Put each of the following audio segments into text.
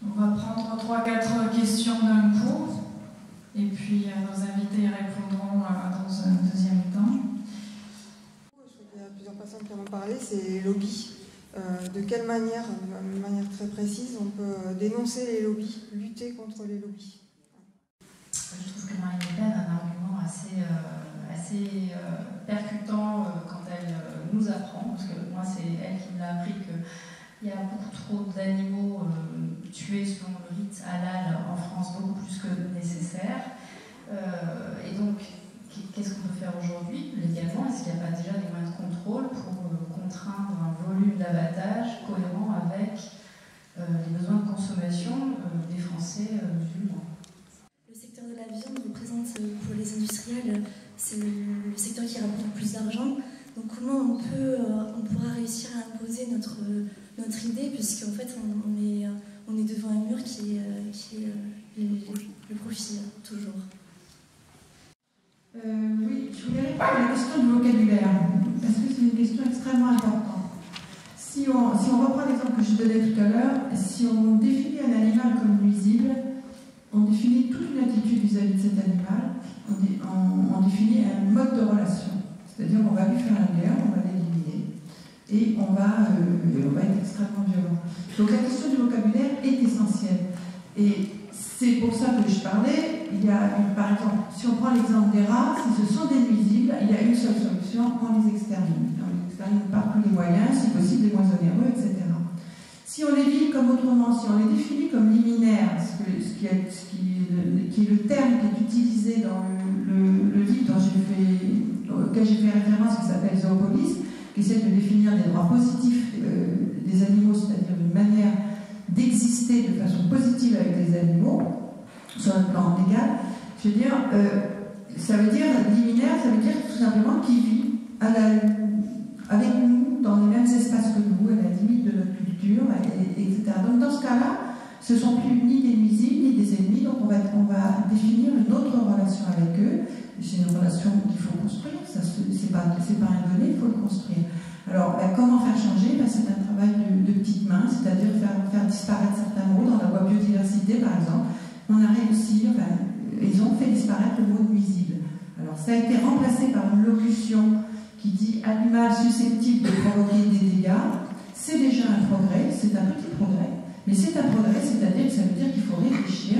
On va prendre 3-4 questions d'un coup, et puis nos invités répondront dans un deuxième temps. Je crois qu'il y a plusieurs personnes qui en ont parlé, c'est les lobbies. De quelle manière, d'une manière très précise, on peut dénoncer les lobbies, lutter contre les lobbies? Je trouve que Marine Le Pen a un argument assez percutant quand elle nous apprend, parce que moi c'est elle qui me l'a appris qu'il y a beaucoup trop d'animaux tués selon le rite halal en France, beaucoup plus que nécessaire. Et donc, qu'est-ce qu'on peut faire aujourd'hui légalement? Est-ce qu'il n'y a pas déjà des moyens de contrôle pour contraindre un volume d'abattage cohérent avec les besoins de consommation des Français musulmans? Le secteur de la viande représente pour les industriels, c'est le secteur qui rapporte le plus d'argent. Donc comment on pourra réussir à imposer notre idée, puisqu'en fait on est devant un mur qui est le profit, toujours. Oui, je voulais répondre à la question du vocabulaire, parce que c'est une question extrêmement importante. Si on reprend l'exemple que je donnais tout à l'heure, si on définit un animal comme nuisible, on définit toute une attitude vis-à-vis de cet animal, on définit un mode de relation. C'est-à-dire qu'on va lui faire la guerre, on va l'éliminer, et on va être extrêmement violent. Donc la question du vocabulaire est essentielle. Et c'est pour ça que je parlais, par exemple, si on prend l'exemple des rats, si ce sont des nuisibles, il y a une seule solution, on les extermine. On les extermine par tous les moyens, si possible les moins onéreux, etc. Si on les vit comme autrement, si on les définit comme liminaires, qui est le terme qui est utilisé dans le livre auquel j'ai fait référence, qui s'appelle Zoopolis, qui essaie de définir des droits positifs des animaux, c'est-à-dire une manière d'exister de façon positive avec les animaux, sur le plan légal, je veux dire, ça veut dire liminaire, ça veut dire tout simplement qu'il vit avec nous dans les mêmes espaces que nous, à la limite de notre culture, etc. Donc dans ce cas-là, ce ne sont plus ni des nuisibles ni des ennemis, donc on va définir une autre relation avec eux. C'est une relation qu'il faut construire, c'est pas un donné, il faut le construire. Alors comment faire changer? C'est un travail de petites mains, c'est-à-dire faire disparaître certains mots. Dans la loi biodiversité par exemple, on a réussi, ils ont fait disparaître le mot nuisible. Alors ça a été remplacé par une locution qui dit animal susceptible de provoquer des dégâts. C'est déjà un progrès, c'est un petit progrès, mais c'est un progrès, c'est-à-dire que ça veut dire qu'il faut réfléchir,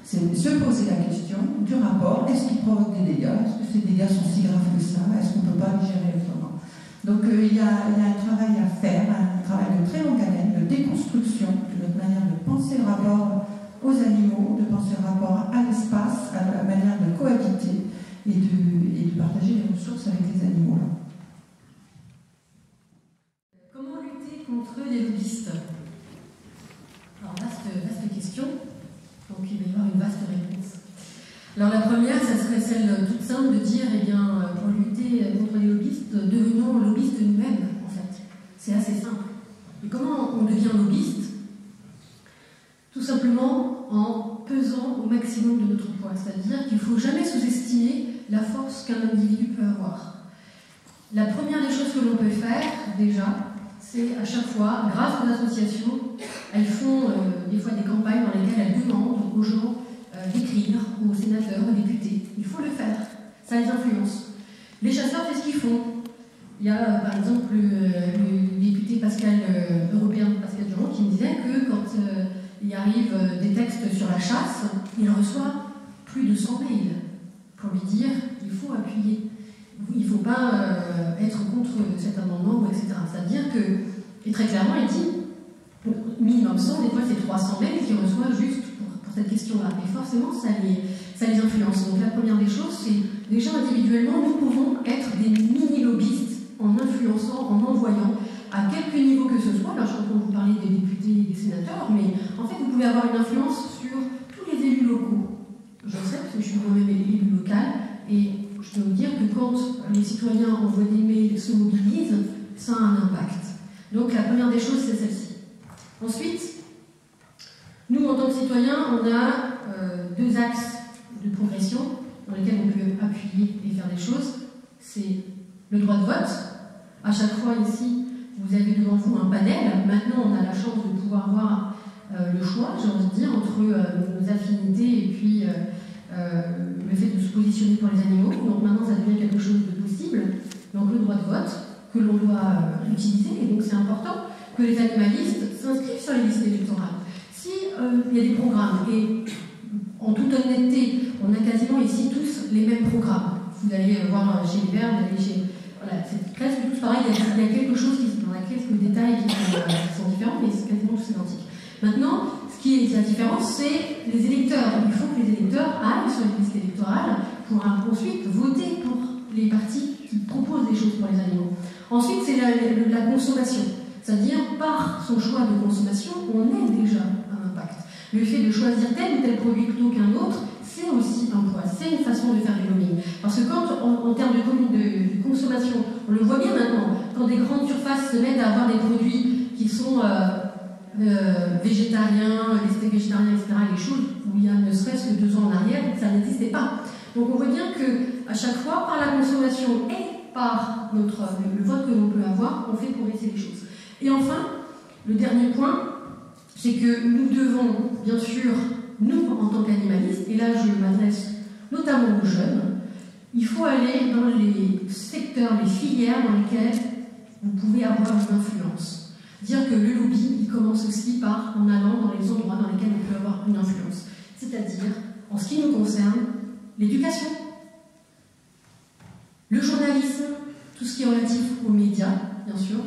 se poser la question du rapport, est-ce qu'il provoque des dégâts, est-ce que ces dégâts sont si graves que ça, est-ce qu'on ne peut pas les gérer autrement? Donc il y a un travail à faire, un travail de très longue haleine, de déconstruction de notre manière de penser le rapport aux animaux, de penser le rapport à l'espace, à la manière de cohabiter et de partager les ressources avec les animaux. Comment lutter contre les lobbyistes? Alors, vaste question, donc il va y avoir une vaste réponse. Alors la première, ça serait celle toute simple de dire, eh bien, pour lutter contre les lobbyistes, devenons lobbyistes nous-mêmes, en fait. C'est assez simple. Et comment on devient lobbyiste? Tout simplement en pesant au maximum de notre poids. C'est-à-dire qu'il ne faut jamais sous-estimer la force qu'un individu peut avoir. La première des choses que l'on peut faire, déjà, c'est à chaque fois, grâce aux associations, elles font des fois des campagnes dans lesquelles elles demandent aux gens d'écrire, aux sénateurs, aux députés. Il faut le faire, ça les influence. Les chasseurs, c'est ce qu'ils font. Il y a par exemple le député européen Pascal Durand qui me disait que quand il arrive des textes sur la chasse, il reçoit plus de 100 mails pour lui dire il faut appuyer. Il ne faut pas être contre cet amendement, etc. C'est-à-dire que, et très clairement, il dit, minimum 100, des fois c'est 300 mails qu'il reçoit juste pour cette question-là. Et forcément, ça les influence. Donc la première des choses, c'est déjà individuellement, nous pouvons être des mini-lobbyistes en influençant, en envoyant, à quelque niveau que ce soit. Là, je comprends que vous parlez des députés et des sénateurs, mais en fait, vous pouvez avoir une influence sur tous les élus locaux. Je sais, parce que je suis moi-même élu local, et je peux vous dire que quand les citoyens envoient des mails, se mobilisent, ça a un impact. Donc la première des choses, c'est celle-ci. Ensuite, nous, en tant que citoyens, on a deux axes de progression dans lesquels on peut appuyer et faire des choses. C'est le droit de vote. À chaque fois, ici, vous avez devant vous un panel. Maintenant, on a la chance de pouvoir voir le choix, j'ai envie de dire, entre nos affinités et puis le fait de se positionner pour les animaux. Donc maintenant, ça devient quelque chose de possible. Donc le droit de vote, que l'on doit utiliser, et donc c'est important que les animalistes s'inscrivent sur les listes électorales. Si il y a des programmes, et en toute honnêteté, on a quasiment ici tous les mêmes programmes. Vous allez voir chez les Verts, vous allez chez... Voilà, c'est presque tous pareil, il y a quelque chose on a quelques détails qui sont différents, mais c'est quasiment tous identiques. Maintenant, ce qui est la différence, c'est les électeurs. Il faut que les électeurs aillent sur les listes électorales pour ensuite voter pour les partis qui proposent des choses pour les animaux. Ensuite, c'est la consommation. C'est-à-dire, par son choix de consommation, on est déjà un impact. Le fait de choisir tel ou tel produit plutôt qu'un autre, c'est aussi un poids, c'est une façon de faire du lobbying. Parce que quand, en termes de consommation, on le voit bien maintenant, quand des grandes surfaces se mettent à avoir des produits qui sont végétariens, les steaks végétariens, etc., les choses où il y a ne serait-ce que 2 ans en arrière, ça n'existait pas. Donc on voit bien qu'à chaque fois, par la consommation et par le vote que l'on peut avoir, on fait progresser les choses. Et enfin, le dernier point, c'est que nous devons, bien sûr, nous, en tant qu'animalistes, et là je m'adresse notamment aux jeunes, il faut aller dans les secteurs, les filières dans lesquelles vous pouvez avoir une influence. Dire que le lobby, il commence aussi par en allant dans les endroits dans lesquels on peut avoir une influence. C'est-à-dire, en ce qui nous concerne, l'éducation, le journalisme, tout ce qui est relatif aux médias, bien sûr,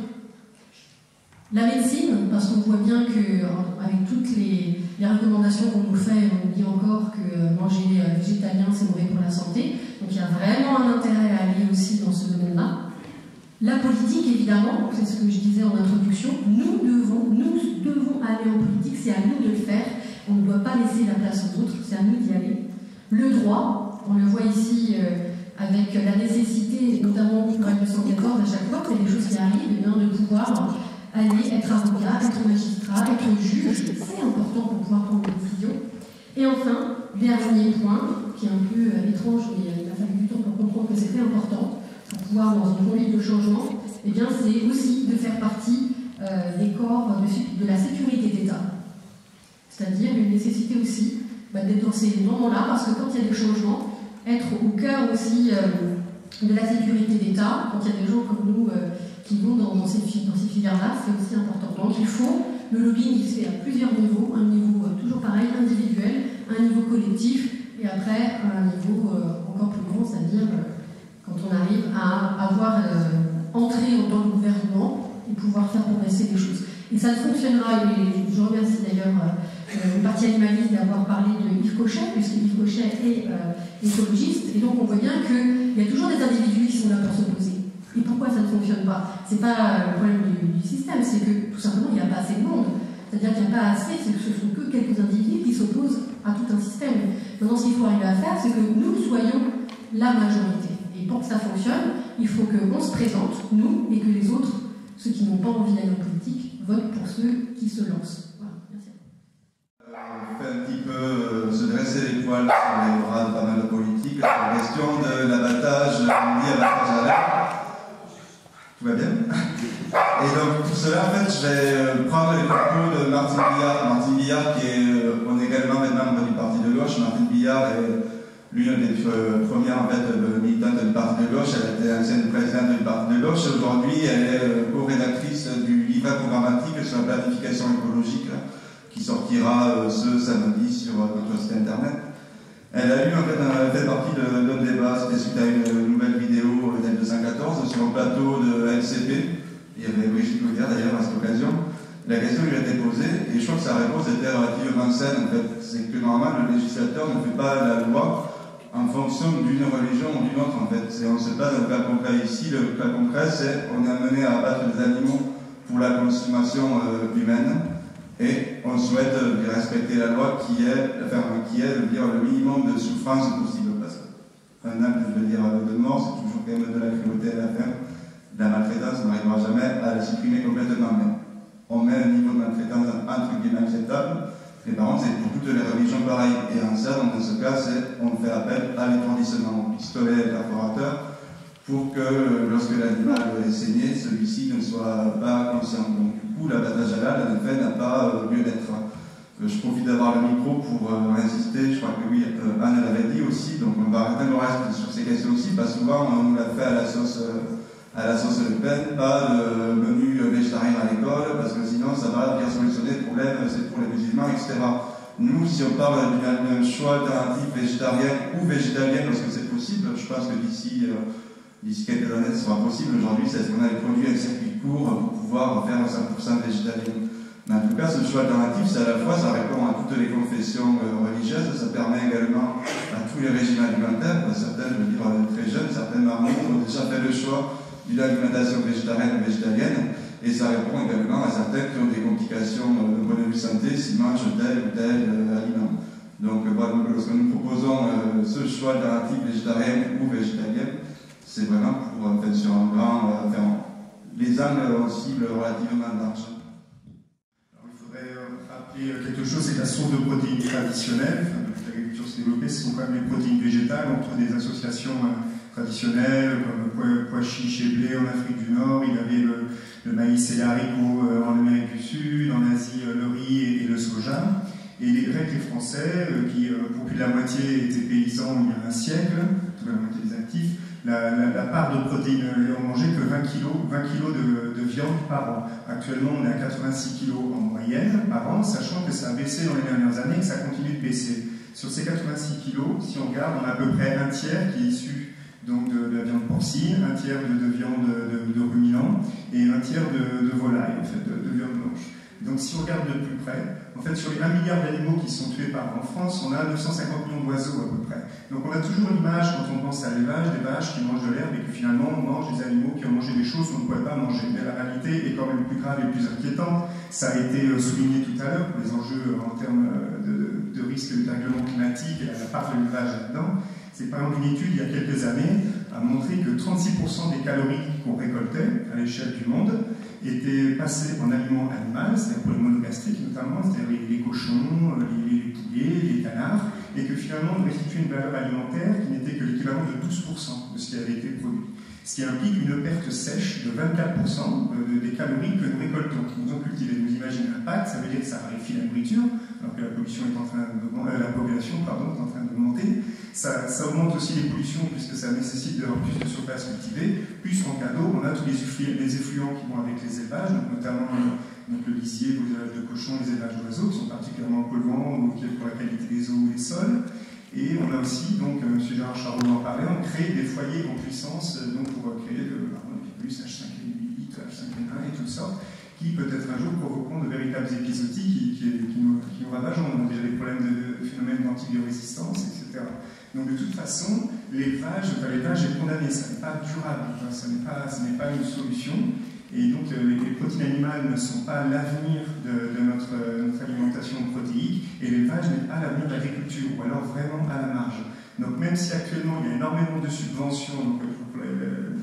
la médecine, parce qu'on voit bien qu'avec toutes les recommandations qu'on nous fait, on nous dit encore que manger végétalien, c'est mauvais pour la santé. Donc il y a vraiment un intérêt à aller aussi dans ce domaine-là. La politique, évidemment, c'est ce que je disais en introduction, nous devons aller en politique, c'est à nous de le faire. On ne doit pas laisser la place aux autres, c'est à nous d'y aller. Le droit, on le voit ici avec la nécessité, notamment pour règle 114 à chaque fois, c'est des choses qui arrivent, de pouvoir aller être avocat, être magistrat, être juge, c'est important pour pouvoir prendre des décisions. Et enfin, dernier point, qui est un peu étrange, mais il a fallu du temps pour comprendre que c'était important, pour pouvoir, dans une conduite de changement, eh bien, c'est aussi de faire partie des corps de la sécurité d'État. C'est-à-dire une nécessité aussi d'être dans ces moments-là, parce que quand il y a des changements, être au cœur aussi de la sécurité d'État, quand il y a des gens comme nous qui vont dans ces filières-là, c'est aussi important. Donc il faut, le lobbying il se fait à plusieurs niveaux, un niveau toujours pareil, individuel, un niveau collectif, et après un niveau encore plus grand, c'est-à-dire quand on arrive à avoir entré dans le gouvernement et pouvoir faire progresser les choses. Et ça fonctionnera, et je remercie d'ailleurs le Parti animaliste d'avoir parlé de Yves Cochet, puisque Yves Cochet est écologiste, et donc on voit bien qu'il y a toujours des individus qui sont là pour s'opposer. Et pourquoi ça ne fonctionne pas? C'est pas le problème du système, c'est que tout simplement il n'y a pas assez de monde. C'est-à-dire qu'il n'y a pas assez, c'est que ce sont que quelques individus qui s'opposent à tout un système. Maintenant, ce qu'il faut arriver à faire, c'est que nous soyons la majorité. Et pour que ça fonctionne, il faut qu'on se présente, nous, et que les autres, ceux qui n'ont pas envie d'aller en politique, votent pour ceux qui se lancent. Voilà, merci. On fait un petit peu se dresser les poils sur les bras de pas mal de politiques. La question de l'abattage, on dit abattage à l'air. Tout va bien. Et donc pour cela, en fait, je vais prendre les propos de Martine Billard. Martine Billard, on est également membre du Parti de gauche. Martine Billard est l'une des premières en fait, militantes du Parti de gauche. Elle était ancienne présidente du Parti de gauche. Aujourd'hui, elle est co-rédactrice du livret programmatique sur la planification écologique qui sortira ce samedi sur notre site internet. Elle a eu en fait partie d'un débat, c'était suite à une nouvelle vidéo d'L214 sur un plateau de LCP. Il y avait Brigitte Gaudière d'ailleurs à cette occasion. La question lui a été posée, et je crois que sa réponse était relativement saine en fait. C'est que normalement le législateur ne fait pas la loi en fonction d'une religion ou d'une autre en fait. On se base dans le cas concret ici. Le cas concret c'est on est amené à abattre des animaux pour la consommation humaine. Et on souhaite respecter la loi qui est de dire le minimum de souffrance possible. Parce qu'un acte, je veux dire, de mort, c'est toujours quand même de la cruauté à la fin. La maltraitance n'arrivera jamais à la supprimer complètement. Mais on met un niveau de maltraitance entre guillemets acceptable. Et par contre, c'est pour toutes les religions pareilles. Et en ça, dans ce cas, on fait appel à l'étourdissement au pistolet et perforateur pour que lorsque l'animal est saigné, celui-ci ne soit pas conscient. Donc, l'abattage halal, en effet, n'a pas lieu d'être. Je profite d'avoir le micro pour insister, je crois que oui, Anne l'avait dit aussi, donc on va arrêter le reste sur ces questions aussi, parce que souvent on nous l'a fait à la sauce Le Pen, pas de menu végétarien à l'école, parce que sinon ça va bien solutionner le problème, c'est pour les musulmans, etc. Nous, si on parle d'un choix alternatif végétarien ou végétalien, parce que c'est possible, je pense que d'ici quelques années, ce sera possible. Aujourd'hui, c'est ce qu'on a produit un circuit court pour pouvoir faire 100% végétalien. Mais en tout cas, ce choix alternatif, c'est à la fois, ça répond à toutes les confessions religieuses, ça permet également à tous les régimes alimentaires. Certains, je veux dire, très jeunes, certaines mamans ont déjà fait le choix d'une alimentation végétarienne ou végétalienne, et ça répond également à certains qui ont des complications de point de vue santé s'ils mangent tel ou tel aliment. Donc voilà, lorsque nous proposons ce choix alternatif végétarien ou végétalien, c'est vraiment pour faire sur un grand, les angles aussi relativement larges. Rappeler quelque chose, c'est que la source de protéines traditionnelles, depuis l'agriculture s'est développée, ce sont quand même les protéines végétales. On trouve des associations traditionnelles comme pois chiches et blé en Afrique du Nord, il y avait le maïs et les haricots en Amérique du Sud, en Asie le riz et le soja. Et les Grecs et les Français, qui pour plus de la moitié étaient paysans il y a un siècle, toute la moitié des actifs, la part de protéines, on mangeait que 20 kg de viande par an. Actuellement, on est à 86 kg en moyenne par an, sachant que ça a baissé dans les dernières années et que ça continue de baisser. Sur ces 86 kg, si on regarde, on a à peu près un tiers qui est issu donc, de la viande porcine, un tiers de viande de ruminants et un tiers de volaille, en fait, de viande blanche. Donc si on regarde de plus près, en fait sur les 1 milliard d'animaux qui sont tués par an en France, on a 950 millions d'oiseaux à peu près. Donc on a toujours l'image, quand on pense à l'élevage, des vaches qui mangent de l'herbe et que finalement on mange des animaux qui ont mangé des choses qu'on ne pouvait pas manger. Mais la réalité est quand même plus grave et plus inquiétante. Ça a été souligné tout à l'heure pour les enjeux en termes de risque de dérèglement climatique et la part de l'élevage là-dedans. C'est par exemple une étude il y a quelques années a montré que 36% des calories qu'on récoltait à l'échelle du monde étaient passées en aliments animaux, c'est-à-dire pour les monogastriques notamment, c'est-à-dire les cochons, les poulets, les canards, et que finalement on restituait une valeur alimentaire qui n'était que l'équivalent de 12% de ce qui avait été produit. Ce qui implique une perte sèche de 24% des calories que nous récoltons, que nous avons cultivées. Vous imaginez l'impact, ça veut dire que ça raréfie la nourriture, alors que la population est en train d'augmenter. Ça augmente aussi les pollutions puisque ça nécessite d'avoir plus de surface cultivée. Plus en cadeau, on a tous les effluents qui vont avec les élevages, donc notamment donc le lisier, les élevages de cochons, les élevages d'oiseaux qui sont particulièrement polluants ou qui pour la qualité des eaux et des sols. Et on a aussi, donc, M. Gérard Charbonneau en parlait, on crée des foyers en puissance donc pour créer des virus H5N8, H5N1 et toutes sortes, qui peut-être un jour provoqueront de véritables épisodies qui nous ravagent. On a déjà des problèmes de phénomènes d'antibiorésistance, etc. Donc de toute façon, l'élevage est condamné, ça n'est pas durable, ce n'est pas une solution. Et donc les protéines animales ne sont pas l'avenir de notre alimentation protéique, et l'élevage n'est pas l'avenir de l'agriculture, ou alors vraiment à la marge. Donc même si actuellement il y a énormément de subventions, donc pour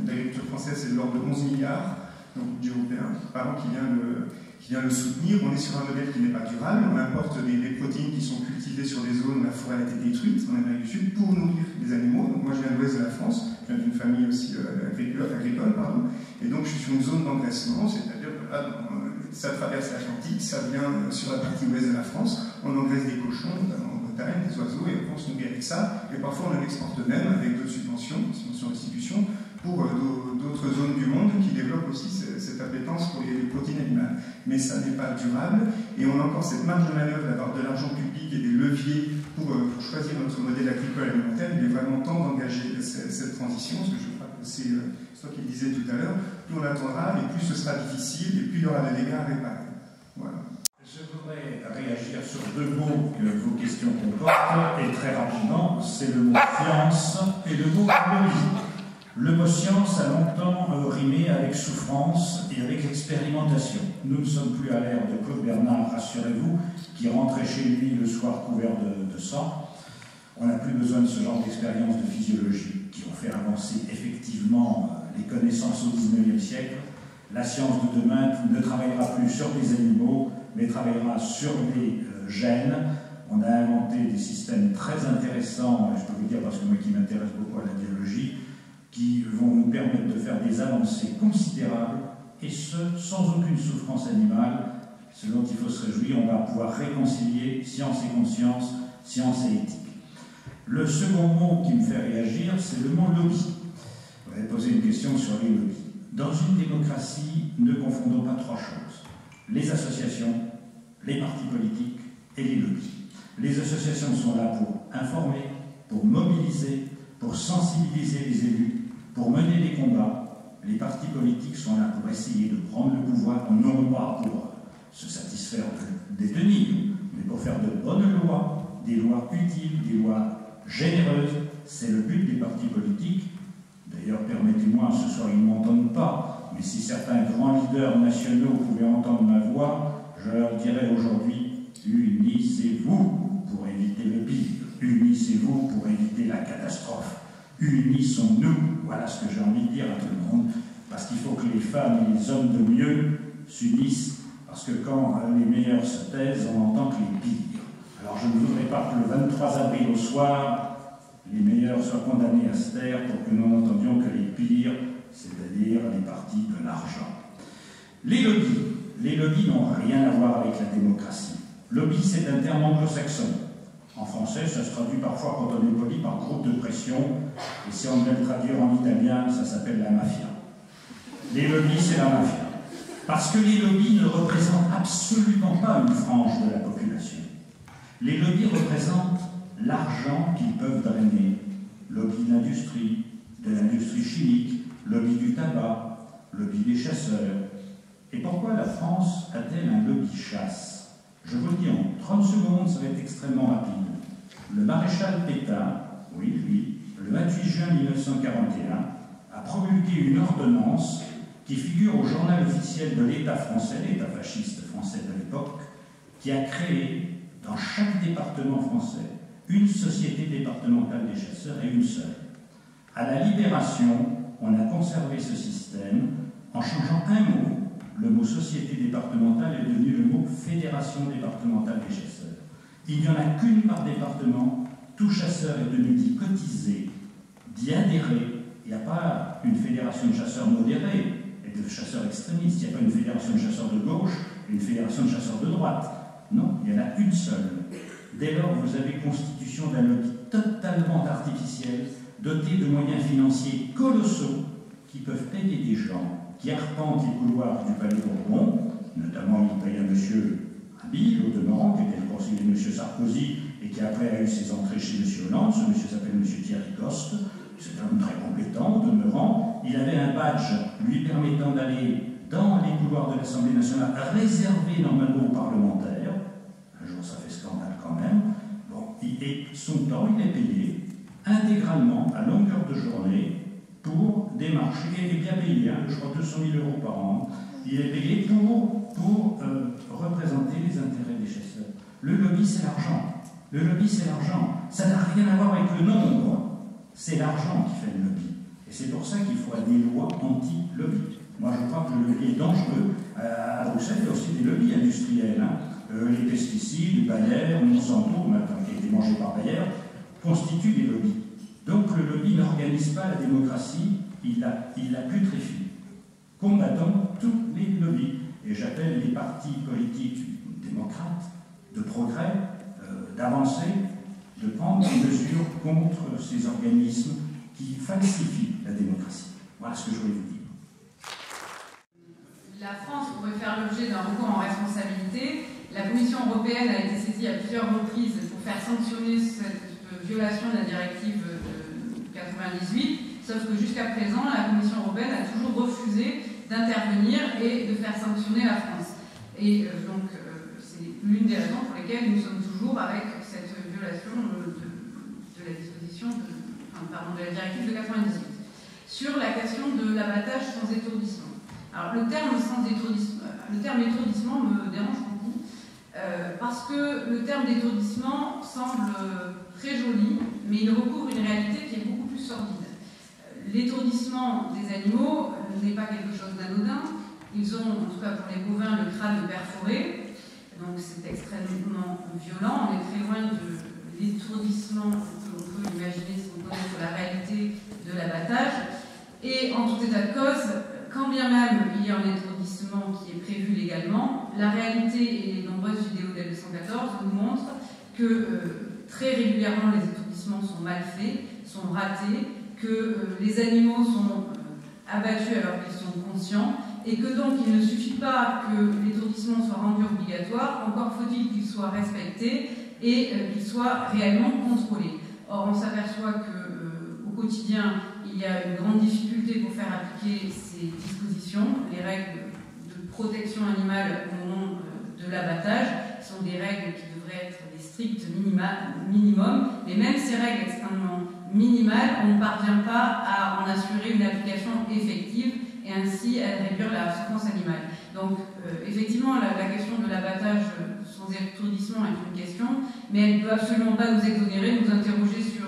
l'agriculture française c'est de l'ordre de 11 milliards, donc budget européen, par an qui vient le soutenir, on est sur un modèle qui n'est pas durable, on importe des protéines qui sont cultivées sur des zones où la forêt a été détruite en Amérique du Sud pour nourrir les animaux. Donc moi je viens de l'ouest de la France, je viens d'une famille aussi agricole, pardon, et donc je suis sur une zone d'engraissement, c'est-à-dire que là, ça traverse l'Atlantique, ça vient sur la partie ouest de la France, on engraisse des cochons, notamment en Bretagne, des oiseaux, et on se nourrit avec ça, et parfois on en exporte même avec d'autres subventions restitution, pour d'autres zones du monde qui développent aussi cette appétence pour les protéines animales. Mais ça n'est pas durable, et on a encore cette marge de manœuvre d'avoir de l'argent public et des leviers pour choisir notre modèle agricole alimentaire. Il est vraiment temps d'engager cette transition, parce que je crois que c'est toi qui le disais tout à l'heure, plus on attendra, et plus ce sera difficile, et plus il y aura de dégâts à réparer. Voilà. Je voudrais réagir sur deux mots que vos questions comportent, et très rapidement, c'est le mot science et le mot biologie. Le mot science a longtemps rimé avec souffrance et avec expérimentation. Nous ne sommes plus à l'ère de Claude Bernard, rassurez-vous, qui rentrait chez lui le soir couvert de sang. On n'a plus besoin de ce genre d'expériences de physiologie qui vont faire avancer effectivement les connaissances au XIXe siècle. La science de demain ne travaillera plus sur les animaux, mais travaillera sur les gènes. On a inventé des systèmes très intéressants, je peux vous dire parce que moi qui m'intéresse beaucoup à la biologie, qui vont nous permettre de faire des avancées considérables, et ce, sans aucune souffrance animale, ce dont il faut se réjouir, on va pouvoir réconcilier science et conscience, science et éthique. Le second mot qui me fait réagir, c'est le mot lobby. Vous avez posé une question sur les lobbies. Dans une démocratie, ne confondons pas trois choses. Les associations, les partis politiques et les lobbies. Les associations sont là pour informer, pour mobiliser, pour sensibiliser les élus, pour mener des combats. Les partis politiques sont là pour essayer de prendre le pouvoir, non pas pour se satisfaire des tenir, mais pour faire de bonnes lois, des lois utiles, des lois généreuses. C'est le but des partis politiques. D'ailleurs, permettez-moi, ce soir ils ne m'entendent pas, mais si certains grands leaders nationaux pouvaient entendre ma voix, je leur dirais aujourd'hui, unissez-vous pour éviter le pire, unissez-vous pour éviter la catastrophe, unissons-nous, voilà ce que j'ai envie de dire à tout le monde, parce qu'il faut que les femmes et les hommes de mieux s'unissent, parce que quand les meilleurs se taisent, on entend que les pires. Alors je ne voudrais pas que le 23 avril au soir, les meilleurs soient condamnés à se taire pour que nous n'entendions que les pires, c'est-à-dire les partis de l'argent. Les lobbies n'ont rien à voir avec la démocratie. Lobby, c'est un terme anglo-saxon. En français, ça se traduit parfois, quand on est poli, par groupe de pression, et si on devait le traduire en italien, ça s'appelle la mafia. Les lobbies, c'est la mafia. Parce que les lobbies ne représentent absolument pas une frange de la population. Les lobbies représentent l'argent qu'ils peuvent drainer. Lobby de l'industrie chimique, lobby du tabac, lobby des chasseurs. Et pourquoi la France a-t-elle un lobby chasse? Je vous le dis en 30 secondes, ça va être extrêmement rapide. Le maréchal Pétain, oui, lui, le 28 juin 1941, a promulgué une ordonnance qui figure au journal officiel de l'État français, l'État fasciste français de l'époque, qui a créé dans chaque département français une société départementale des chasseurs et une seule. À la Libération, on a conservé ce système en changeant un mot. Le mot société départementale est devenu le mot fédération départementale des chasseurs. Il n'y en a qu'une par département. Tout chasseur est tenu d'y cotiser, d'y adhérer. Il n'y a pas une fédération de chasseurs modérés et de chasseurs extrémistes. Il n'y a pas une fédération de chasseurs de gauche et une fédération de chasseurs de droite. Non, il y en a une seule. Dès lors, vous avez constitution d'un lobby totalement artificiel, doté de moyens financiers colossaux qui peuvent payer des gens qui arpentent les couloirs du Palais Bourbon, notamment il paye un monsieur habile, au demeurant, qui était le conseiller de M. Sarkozy et qui après a eu ses entrées chez M. Hollande. Ce monsieur s'appelle M. Thierry Coste, c'est un homme très compétent, au demeurant. Il avait un badge lui permettant d'aller dans les couloirs de l'Assemblée nationale, réservé normalement aux parlementaires. Un jour, ça fait scandale quand même. Bon, et son temps, il est payé intégralement, à longueur de journée, pour démarcher, il est bien payé, je crois 200 000 € par an. Il est payé pour représenter les intérêts des chasseurs. Le lobby, c'est l'argent. Le lobby, c'est l'argent. Ça n'a rien à voir avec le nombre. C'est l'argent qui fait le lobby. Et c'est pour ça qu'il faut des lois anti-lobby. Moi, je crois que le lobby est dangereux. À Bruxelles, il y a aussi des lobbies industriels. Les pesticides, Bayer, Monsanto, qui a été mangé par Bayer, constituent des lobbies. Donc le lobby n'organise pas la démocratie, il la putréfie. Combattons tous les lobbies. Et j'appelle les partis politiques démocrates de progrès, d'avancer, de prendre des mesures contre ces organismes qui falsifient la démocratie. Voilà ce que je voulais vous dire. La France pourrait faire l'objet d'un recours en responsabilité. La Commission européenne a été saisie à plusieurs reprises pour faire sanctionner cette violation de la directive de 98, sauf que jusqu'à présent, la Commission européenne a toujours refusé d'intervenir et de faire sanctionner la France. Et donc, c'est l'une des raisons pour lesquelles nous sommes toujours avec cette violation de la disposition de la directive de 98. Sur la question de l'abattage sans étourdissement. Alors, le terme étourdissement me dérange beaucoup, parce que le terme d'étourdissement semble très joli, mais il recouvre une réalité qui est beaucoup plus sordide. L'étourdissement des animaux n'est pas quelque chose d'anodin. Ils ont, en tout cas pour les bovins, le crâne perforé, donc c'est extrêmement violent. On est très loin de l'étourdissement que l'on peut imaginer si on connaît la réalité de l'abattage. Et en tout état de cause, quand bien même il y a un étourdissement, d'étourdissement qui est prévu légalement, la réalité et les nombreuses vidéos d'L214 nous montrent que très régulièrement les étourdissements sont mal faits, sont ratés, que les animaux sont abattus alors qu'ils sont conscients, et que donc il ne suffit pas que l'étourdissement soit rendu obligatoire, encore faut-il qu'il soit respecté et qu'il soit réellement contrôlé. Or, on s'aperçoit qu'au quotidien, il y a une grande difficulté pour faire appliquer ces dispositions, les règles de protection animale au moment de l'abattage sont des règles qui devraient être des stricts minimums, mais même ces règles extrêmement minimales, on ne parvient pas à en assurer une application effective et ainsi à réduire la souffrance animale. Donc, effectivement, la question de l'abattage sans étourdissement est une question, mais elle ne peut absolument pas nous exonérer, nous interroger sur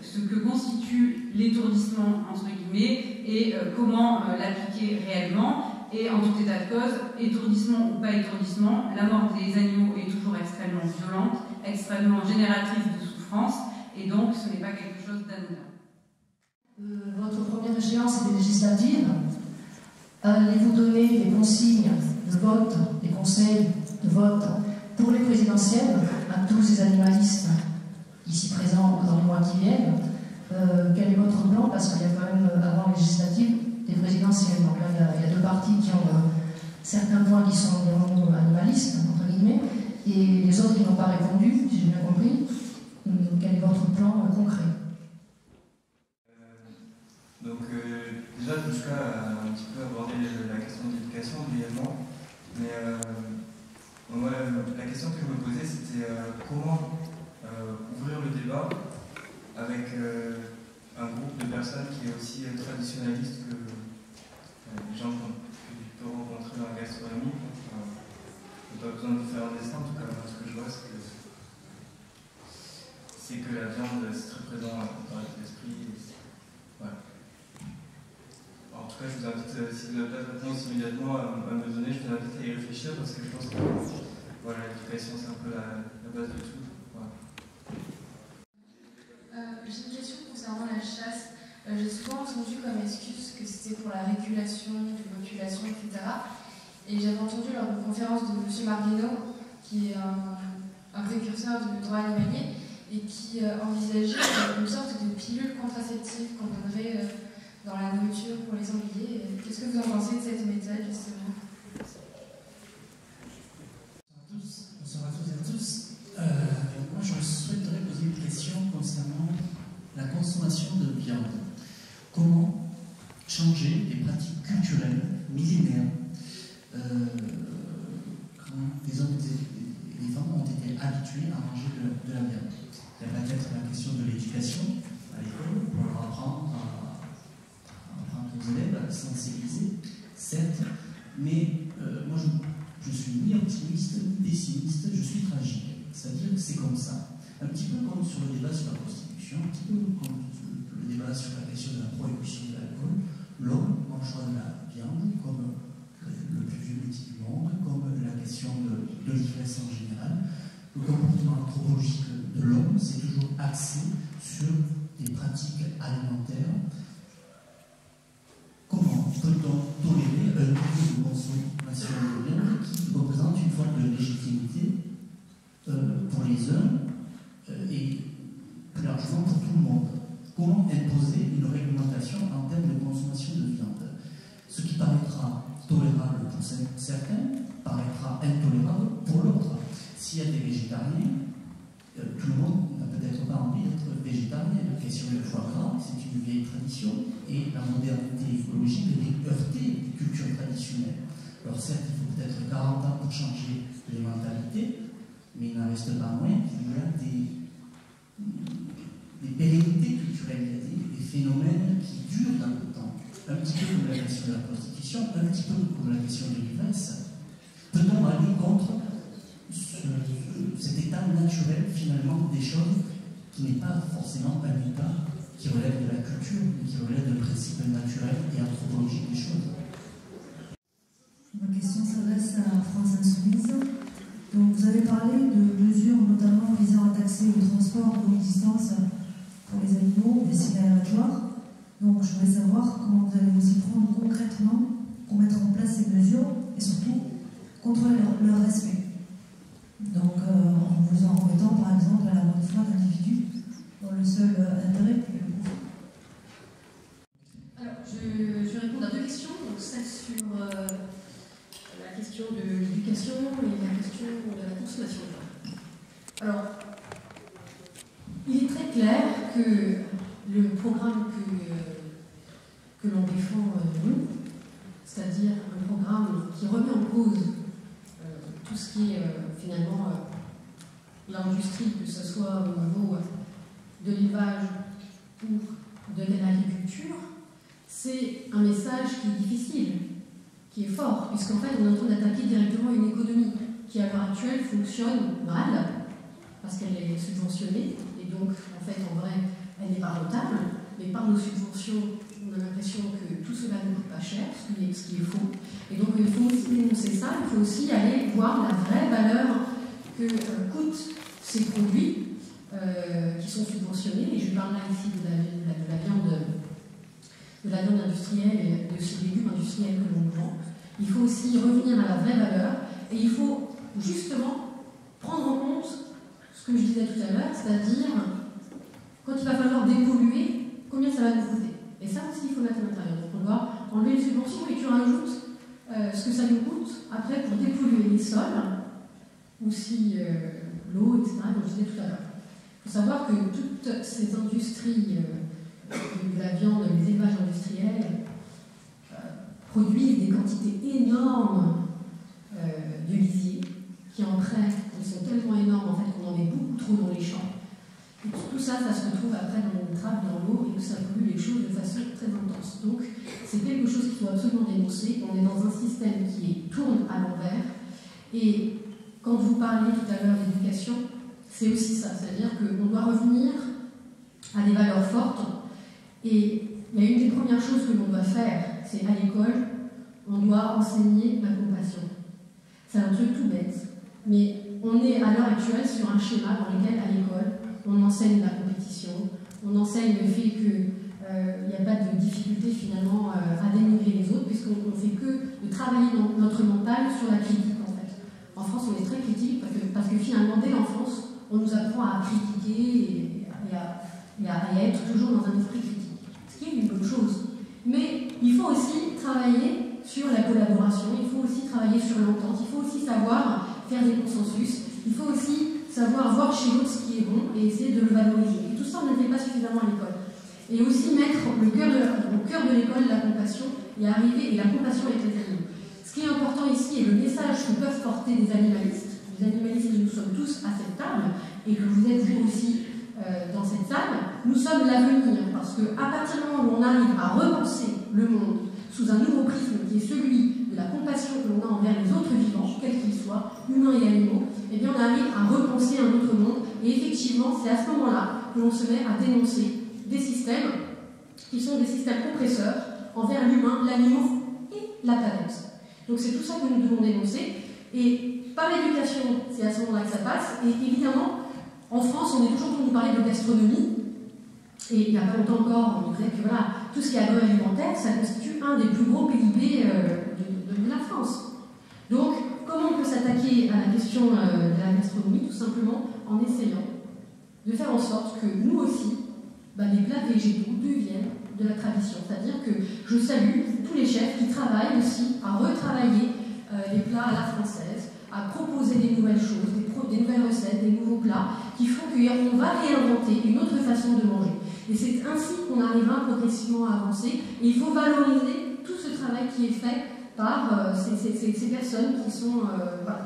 ce que constitue l'étourdissement, entre guillemets, et comment l'appliquer réellement. Et en tout état de cause, étourdissement ou pas étourdissement, la mort des animaux est toujours extrêmement violente, extrêmement génératrice de souffrance, et donc ce n'est pas quelque chose d'anodin. Votre première échéance est législative. Allez-vous donner des consignes de vote, des conseils de vote pour les présidentielles à tous ces animalistes ici présents dans les mois qui viennent? Quel est votre plan? Parce qu'il y a quand même, avant législative, des présidentielles. Donc là, il y a deux partis qui ont certains points qui sont vraiment animalistes, entre guillemets, et les autres qui n'ont pas répondu, si j'ai bien compris. Quel est votre plan concret? Donc déjà, jusqu'à un petit peu aborder la question de l'éducation brièvement, mais moi, la question que je me posais, c'était comment ouvrir le débat avec un groupe de personnes qui est aussi traditionnaliste que les gens que tu peux rencontrer dans la gastronomie. On n'a pas besoin de faire un dessin, en tout cas, ce que je vois, c'est que la viande, c'est très présent dans l'esprit. Voilà. En tout cas, je vous invite, si vous n'avez pas de réponse immédiatement à me donner, je vous invite à y réfléchir parce que je pense que voilà, l'éducation, c'est un peu la base de tout. Voilà. J'ai une question concernant la chasse. J'ai souvent entendu comme excuse que c'était pour la régulation des populations, etc. Et j'avais entendu lors d'une conférence de M. Marguerite, qui est un précurseur du droit animalier, et qui envisageait une sorte de pilule contraceptive qu'on donnerait dans la nourriture pour les sangliers. Qu'est-ce que vous en pensez de cette méthode, justement? Bonsoir à toutes et à tous. Moi, je souhaiterais poser une question concernant la consommation de viande. Comment changer des pratiques culturelles millénaires quand les femmes ont été habituées à manger de la viande? Il y a peut-être la question de l'éducation à l'école pour leur apprendre aux élèves à sensibiliser, certes, mais moi je suis ni optimiste ni pessimiste, je suis tragique. C'est-à-dire que c'est comme ça. Un petit peu comme sur le débat sur la prostitution, un petit peu comme le débat sur la question de la prohibition de l'alcool, l'homme mangera de la viande comme le plus vieux métier du monde, comme la question de l'ivresse en général. Le comportement anthropologique de l'homme, c'est toujours axé sur des pratiques alimentaires. Comment peut-on tolérer un niveau de consommation de viande qui représente une forme de légitimité pour les uns et plus largement pour tout le monde? Comment imposer une réglementation en termes de consommation de viande? Ce qui paraîtra tolérable pour certains paraîtra intolérable pour l'autre. S'il y a des végétariens, tout le monde n'a peut-être pas envie d'être végétarien. La question du foie gras, c'est une vieille tradition, et la modernité écologique est heurtée des cultures traditionnelles. Alors certes, il faut peut-être 40 ans pour changer les mentalités, mais il n'en reste pas moins qu'il y a des pérennités culturelles, il y a des phénomènes qui durent dans le temps. Un petit peu comme la question de la prostitution, un petit peu comme la question de l'ivresse. Peut-on aller contre cet état naturel finalement des choses qui n'est pas forcément un état qui relève de la culture, mais qui relève de principes naturels et anthropologiques des choses? Ma question s'adresse à France Insoumise. Donc, vous avez parlé de mesures notamment visant à taxer le transport de longue distance pour les animaux destinés à l'abattoir. Donc je voudrais savoir comment vous allez vous y prendre concrètement pour mettre en place ces mesures et surtout contrôler leur respect. Donc en vous en remettant par exemple à la bonne foi d'individus dont le seul intérêt est le profit. Alors, je vais répondre à deux questions. Donc, celle sur la question de l'éducation et la question de la consommation. Alors, il est très clair que le programme que l'on défend nous, c'est-à-dire un programme qui remet en cause tout ce qui est finalement l'industrie, que ce soit au niveau de l'élevage ou de l'agriculture, c'est un message qui est difficile, qui est fort, puisqu'en fait on est en train d'attaquer directement une économie qui à l'heure actuelle fonctionne mal, parce qu'elle est subventionnée, et donc en fait en vrai elle n'est pas rentable, mais par nos subventions on a l'impression que tout cela ne coûte pas cher, ce qui est faux. Et donc il faut aussi dénoncer ça, il faut aussi aller voir la vraie valeur que coûtent ces produits qui sont subventionnés, et je parle là ici de la viande industrielle et de ces légumes industriels que l'on vend. Il faut aussi revenir à la vraie valeur, et il faut justement prendre en compte ce que je disais tout à l'heure, c'est-à-dire quand il va falloir dépolluer, combien ça va nous coûter. Et ça aussi, il faut mettre à l'intérieur. Donc on doit enlever les subventions et tu rajoutes ce que ça nous coûte après pour dépolluer les sols, aussi l'eau, etc., comme je disais tout à l'heure. Il faut savoir que toutes ces industries de la viande, les élevages industriels, produisent des quantités énormes de lisier qui en prennent, ils sont tellement énormes en fait qu'on en met beaucoup trop dans les champs. Et tout ça, ça se retrouve après dans le trap, dans l'eau, et que ça pollue les choses de façon très intense. Donc c'est quelque chose qu'il faut absolument dénoncer. On est dans un système qui tourne à l'envers. Et quand vous parliez tout à l'heure d'éducation, c'est aussi ça, c'est-à-dire qu'on doit revenir à des valeurs fortes. Et il y a une des premières choses que l'on doit faire, c'est à l'école, on doit enseigner la compassion. C'est un truc tout bête, mais on est à l'heure actuelle sur un schéma dans lequel, à l'école, on enseigne la compétition, on enseigne le fait qu'il n'y a pas de difficulté finalement à dénigrer les autres, puisqu'on ne fait que de travailler notre mental sur la critique en fait. En France, on est très critique parce que finalement, dès l'enfance, on nous apprend à critiquer et à être toujours dans un esprit critique, ce qui est une bonne chose. Mais il faut aussi travailler sur la collaboration, il faut aussi travailler sur l'entente, il faut aussi savoir faire des consensus, il faut aussi savoir voir chez l'autre ce qui est bon et essayer de le valoriser. Et tout ça, on ne le fait pas suffisamment à l'école. Et aussi mettre au cœur de l'école la compassion et arriver, et la compassion avec les animaux. Ce qui est important ici, et le message que peuvent porter les animalistes que nous sommes tous à cette table, et que vous êtes vous aussi dans cette salle, nous sommes l'avenir, parce qu'à partir du moment où on arrive à repenser le monde sous un nouveau prisme qui est celui de la compassion que l'on a envers les autres vivants, quels qu'ils soient, humains et animaux, eh bien on arrive à repenser un autre monde, et effectivement c'est à ce moment-là que l'on se met à dénoncer des systèmes qui sont des systèmes compresseurs envers l'humain, l'animal et la planète. Donc c'est tout ça que nous devons dénoncer, et par l'éducation, c'est à ce moment-là que ça passe, et évidemment, en France, on est toujours en train de nous parler de gastronomie, et il n'y a pas longtemps encore, on disait que voilà, tout ce qui est agroalimentaire, ça constitue un des plus gros PIB de la France. Donc, comment on peut s'attaquer à la question de la gastronomie? Tout simplement en essayant de faire en sorte que nous aussi, les plats végétaux deviennent de la tradition. C'est-à-dire que je salue tous les chefs qui travaillent aussi à retravailler les plats à la française, à proposer des nouvelles choses, des nouvelles recettes, des nouveaux plats, qui font qu'on va réinventer une autre façon de manger. Et c'est ainsi qu'on arrivera progressivement à avancer. Et il faut valoriser tout ce travail qui est fait par ces personnes qui sont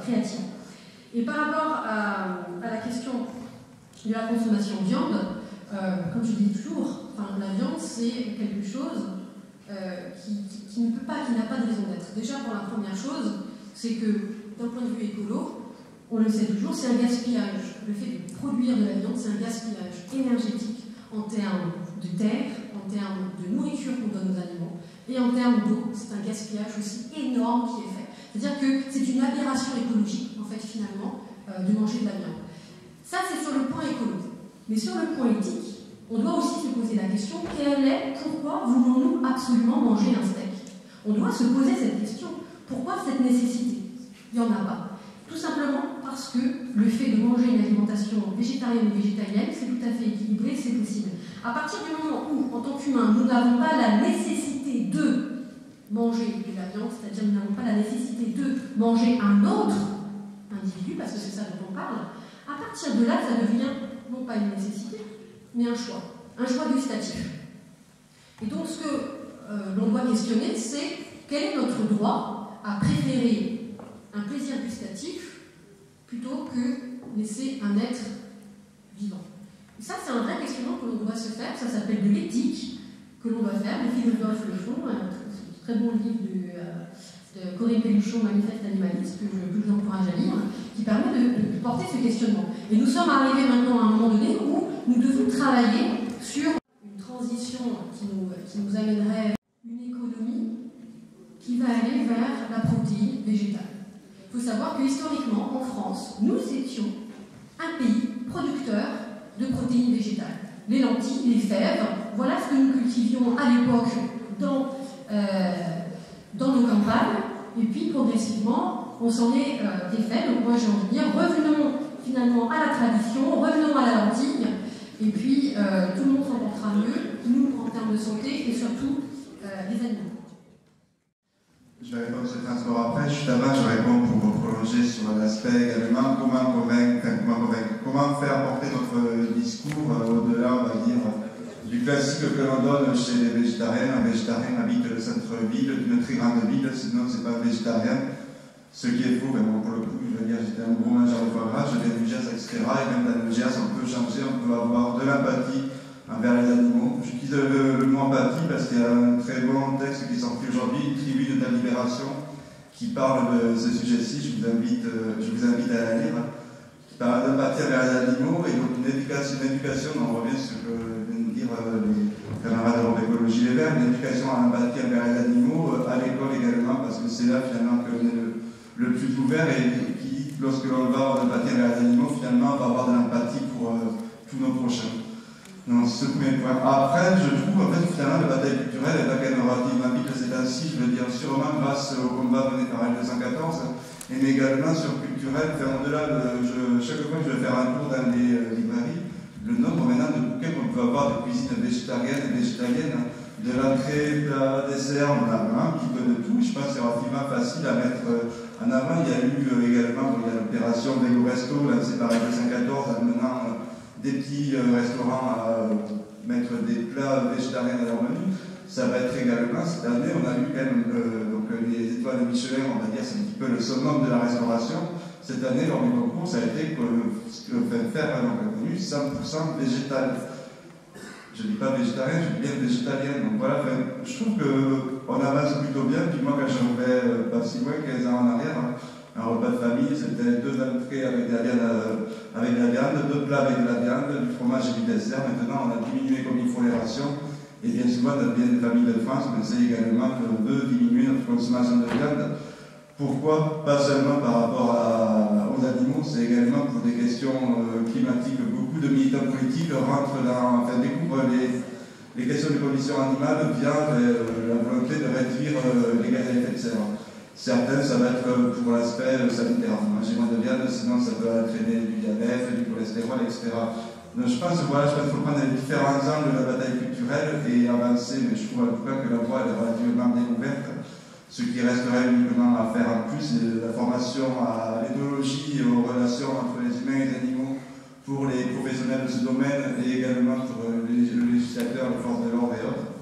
créatives. Et par rapport à la question de la consommation de viande, comme je dis toujours, la viande c'est quelque chose qui n'a pas de raison d'être. Déjà pour la première chose, c'est que d'un point de vue écolo, on le sait toujours, c'est un gaspillage. Le fait de produire de la viande, c'est un gaspillage énergétique en termes de terre, en termes de nourriture qu'on donne aux animaux, et en termes d'eau, c'est un gaspillage aussi énorme qui est fait. C'est-à-dire que c'est une aberration écologique, en fait, finalement, de manger de la viande. Ça, c'est sur le point écolo. Mais sur le point éthique, on doit aussi se poser la question, pourquoi voulons-nous absolument manger un steak? On doit se poser cette question. Pourquoi cette nécessité? Il n'y en a pas. Tout simplement parce que le fait de manger une alimentation végétarienne ou végétalienne, c'est tout à fait équilibré, c'est possible. À partir du moment où, en tant qu'humain, nous n'avons pas la nécessité de manger de la viande, c'est-à-dire nous n'avons pas la nécessité de manger un autre individu, parce que c'est ça dont on parle, à partir de là, ça devient non pas une nécessité, mais un choix gustatif. Et donc ce que l'on doit questionner, c'est quel est notre droit à préférer un plaisir gustatif plutôt que laisser un être vivant. Et ça, c'est un vrai questionnement que l'on doit se faire, ça s'appelle de l'éthique, que l'on doit faire, les philosophes le font, un très bon livre de Corinne Pelluchon, Manifeste animaliste, que je vous encourage à lire, qui permet de porter ce questionnement. Et nous sommes arrivés maintenant à un moment donné où nous devons travailler sur une transition qui nous amènerait une économie qui va aller vers la protéine végétale. Il faut savoir que historiquement, en France, nous étions un pays producteur de protéines végétales. Les lentilles, les fèves, voilà ce que nous cultivions à l'époque dans nos campagnes, et puis progressivement, on s'en est défait. Donc moi j'ai envie de dire, revenons finalement à la tradition, revenons à la lentille, et puis tout le monde s'en portera mieux, nous en termes de santé, et surtout les animaux. Je vais répondre sur le transport après. Juste avant, je réponds pour prolonger sur l'aspect également comment faire porter notre discours au-delà, on va dire, du classique que l'on donne chez les végétariens. Un végétarien habite le centre-ville d'une très grande ville, sinon c'est pas un végétarien. Ce qui est faux, mais bon, pour le coup, je veux dire, j'étais un gros mangeur de foie gras, je viens du Gers, etc. Et même dans le Gers, on peut changer, on peut avoir de l'empathie envers les animaux. J'utilise le mot empathie parce qu'il y a un très bon texte qui est sorti aujourd'hui, une tribune de la Libération, qui parle de ce sujet-ci. Je vous invite à la lire. Qui parle d'empathie envers les animaux et donc une éducation, on revient sur ce que viennent de dire les camarades d'Europe Écologie Les Verts, une éducation à l'empathie envers les animaux, à l'école également, parce que c'est là finalement que l'on est le plus ouvert et qui, lorsque l'on va avoir de l'empathie envers les animaux, finalement, on va avoir de l'empathie pour tous nos prochains. Donc, c'est ce premier point. Après, je trouve, en fait, finalement, la bataille culturelle est pas quand même relativement vite ces temps-ci, je veux dire, sûrement grâce au combat mené par L214, mais également sur culturel, enfin, au-delà, chaque fois que je vais faire un tour dans les librairies, le nombre maintenant de bouquins qu'on peut avoir de cuisine végétarienne et végétalienne, de l'entrée, plat, dessert, on a un petit peu de tout. Je pense que c'est relativement facile à mettre en avant. Il y a eu également l'opération Vélo Resto lancée par L214 en menant des petits restaurants à mettre des plats végétariens dans leur menu. Ça va être également, cette année, on a eu quand même donc les étoiles de Michelin, on va dire, c'est un petit peu le summum de la restauration. Cette année, lors du concours, ça a été faire un menu 100% végétal. Je ne dis pas végétarien, je dis bien végétalien. Donc voilà, je trouve qu'on avance plutôt bien. Puis moi, quand je vais pas si loin, 15 ans en arrière, un repas de famille, c'était 2 entrées avec de la viande, 2 plats avec de la viande, du fromage et du dessert. Maintenant, on a diminué comme il faut les rations. Et bien souvent, dans bien des familles de France, on sait également qu'on veut diminuer notre consommation de viande. Pourquoi? Pas seulement par rapport aux animaux, c'est également pour des questions climatiques. Beaucoup de militants politiques découvrent les questions de conditions animales via la volonté de réduire les gaz à effet de serre. Certains, ça va être pour l'aspect sanitaire. Manger moins de viande, sinon ça peut entraîner du diabète, du cholestérol, etc. Donc je pense qu'il faut prendre les différents angles de la bataille culturelle et avancer, mais je trouve en tout cas que la voie est relativement bien ouverte. Ce qui resterait uniquement à faire en plus, c'est la formation à l'éthologie et aux relations entre les humains et les animaux pour les professionnels de ce domaine et également pour les législateurs, les forces de l'ordre et autres.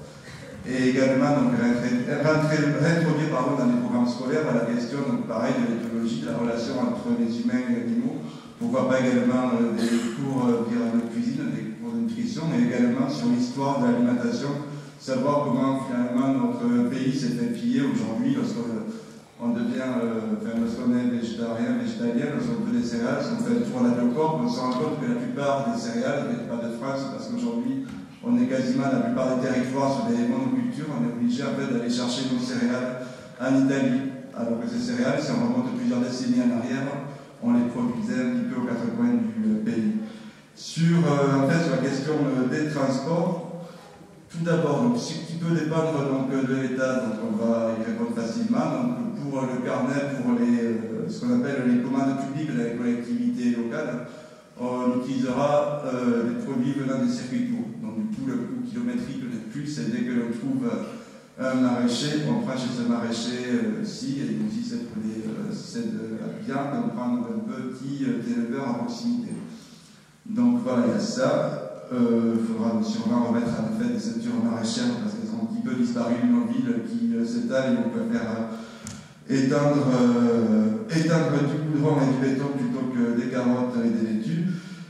Et également donc, réintroduire dans les programmes scolaires à la question donc, pareil, de l'éthologie, de la relation entre les humains et les animaux. Pourquoi pas également des cours de cuisine, des cours de nutrition, mais également sur l'histoire de l'alimentation. Savoir comment finalement notre pays s'est fait piller aujourd'hui lorsqu'on devient, lorsqu'on est végétarien, végétalien, lorsqu'on veut des céréales, si on fait le tour à la Biocorp, on se rend compte que la plupart des céréales ne viennent pas de France parce qu'aujourd'hui on est quasiment la plupart des territoires sur des monocultures, on est obligé en fait d'aller chercher nos céréales en Italie. Alors que ces céréales, si on remonte plusieurs décennies en arrière, on les produisait un petit peu aux quatre coins du pays. Sur la question des transports, Tout d'abord, ce qui peut dépendre donc, de l'État, donc on va y répondre facilement. Donc, pour le carnet, pour ce qu'on appelle les commandes publiques de la collectivité locale, on utilisera les produits venant des circuits courts. Donc du coup, le coût kilométrique de plus, c'est dès que l'on trouve un maraîcher, on prend chez ce maraîcher-ci, et aussi cette viande, on prend un petit éleveur à proximité. Donc voilà, il y a ça. Il faudra sûrement remettre en effet des ceintures maraîchères parce qu'elles ont un petit peu disparu de nos villes qui s'étalent et on peut faire étendre du goudron et du béton plutôt que des carottes et des laitues.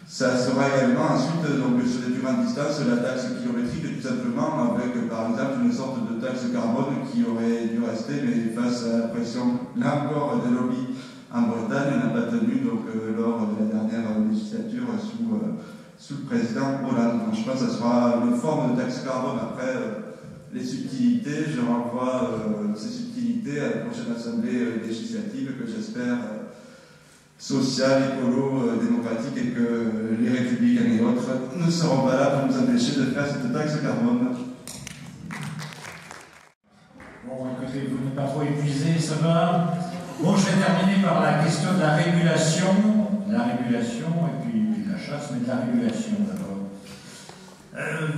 Ça sera également ensuite, donc, sur des plus grandes distances, la taxe kilométrique, tout simplement, avec par exemple une sorte de taxe carbone qui aurait dû rester, mais face à la pression, là encore, des lobbies en Bretagne, on n'a pas tenu donc, lors de la dernière législature sous le président Hollande. Donc je pense que ça sera une forme de taxe carbone. Après, les subtilités, je renvoie ces subtilités à la prochaine assemblée législative que j'espère sociale, écolo, démocratique, et que les républicains et autres ne seront pas là pour nous empêcher de faire cette taxe carbone. Bon, écoutez, vous n'êtes pas trop épuisé, ça va? Bon, je vais terminer par la question de la régulation et puis de la chasse, mais de la régulation d'abord.